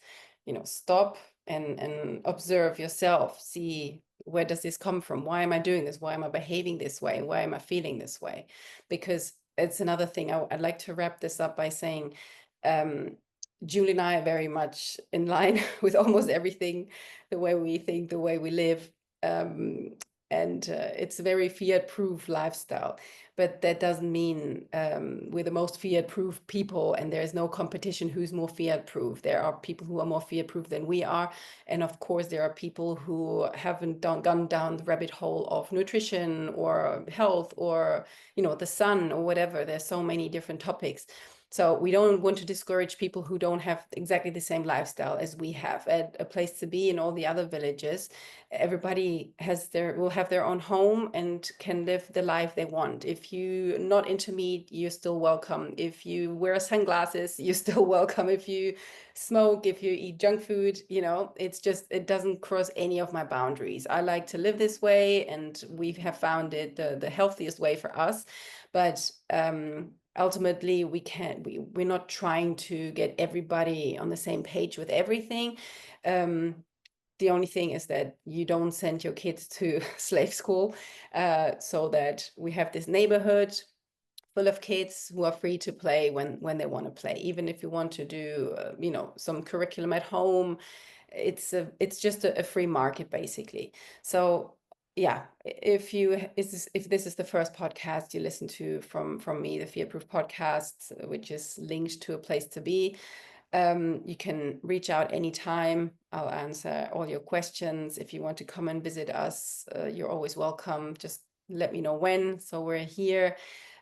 stop and observe yourself. See, where does this come from? Why am I doing this? Why am I behaving this way? Why am I feeling this way? Because it's another thing. I'd like to wrap this up by saying, Julie and I are very much in line with almost everything, the way we think, the way we live. And it's a very fiat-proof lifestyle. But that doesn't mean we're the most fiat-proof people and there's no competition who's more fiat-proof. There are people who are more fiat-proof than we are. And of course, there are people who haven't gone down the rabbit hole of nutrition or health or, the sun or whatever. There's so many different topics. So we don't want to discourage people who don't have exactly the same lifestyle as we have. At A Place to Be in all the other villages, everybody will have their own home and can live the life they want. If you're not into meat, you're still welcome. If you wear sunglasses, you're still welcome. If you smoke, if you eat junk food, it doesn't cross any of my boundaries. I like to live this way, and we have found it the healthiest way for us. But ultimately, we're not trying to get everybody on the same page with everything. The only thing is that you don't send your kids to slave school, so that we have this neighborhood full of kids who are free to play when they want to play. Even if you want to do some curriculum at home, it's just a free market, basically. So yeah, if this is the first podcast you listen to from me, the Fiat-Proof podcast, which is linked to A Place to Be, you can reach out anytime. I'll answer all your questions. If you want to come and visit us, you're always welcome. Just let me know when. So we're here.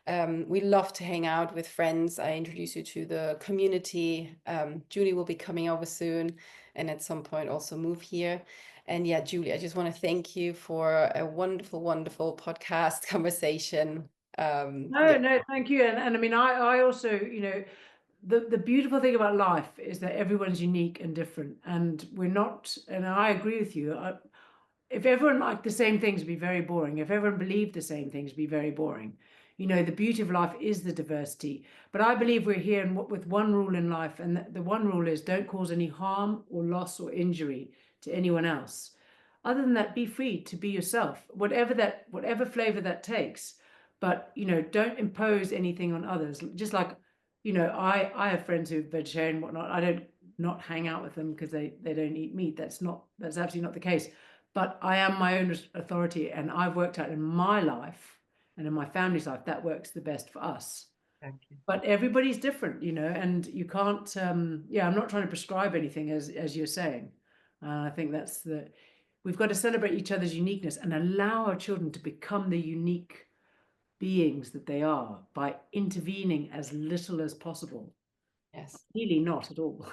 We love to hang out with friends. I introduce you to the community. Julie will be coming over soon, and at some point also move here. And yeah, Julie, I just want to thank you for a wonderful, wonderful podcast conversation. Yeah. No, thank you. And I mean, I also, the beautiful thing about life is that everyone's unique and different, and we're not, and I agree with you. If everyone liked the same things, it'd be very boring. If everyone believed the same things, it'd be very boring. The beauty of life is the diversity. But I believe we're here with one rule in life, and the one rule is don't cause any harm or loss or injury to anyone else. Other than that, be free to be yourself, whatever flavor that takes. But don't impose anything on others. Just like, I have friends who are vegetarian and whatnot. I don't not hang out with them because they don't eat meat. That's absolutely not the case. But I am my own authority, and I've worked out in my life and in my family's life that works the best for us. Thank you. But everybody's different, and you can't. I'm not trying to prescribe anything, as you're saying. I think we've got to celebrate each other's uniqueness and allow our children to become the unique beings that they are by intervening as little as possible. Yes. Really not at all.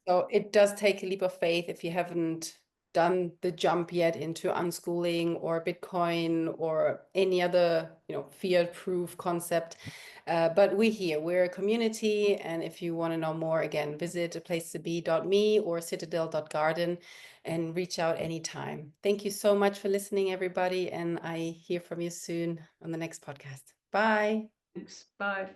So it does take a leap of faith if you haven't done the jump yet into unschooling or Bitcoin or any other, fiat-proof concept. But we're a community, and if you want to know more, again, visit aplacetobe.me or citadel.garden and reach out anytime. Thank you so much for listening, everybody, and I hear from you soon on the next podcast. Bye. Thanks. Bye.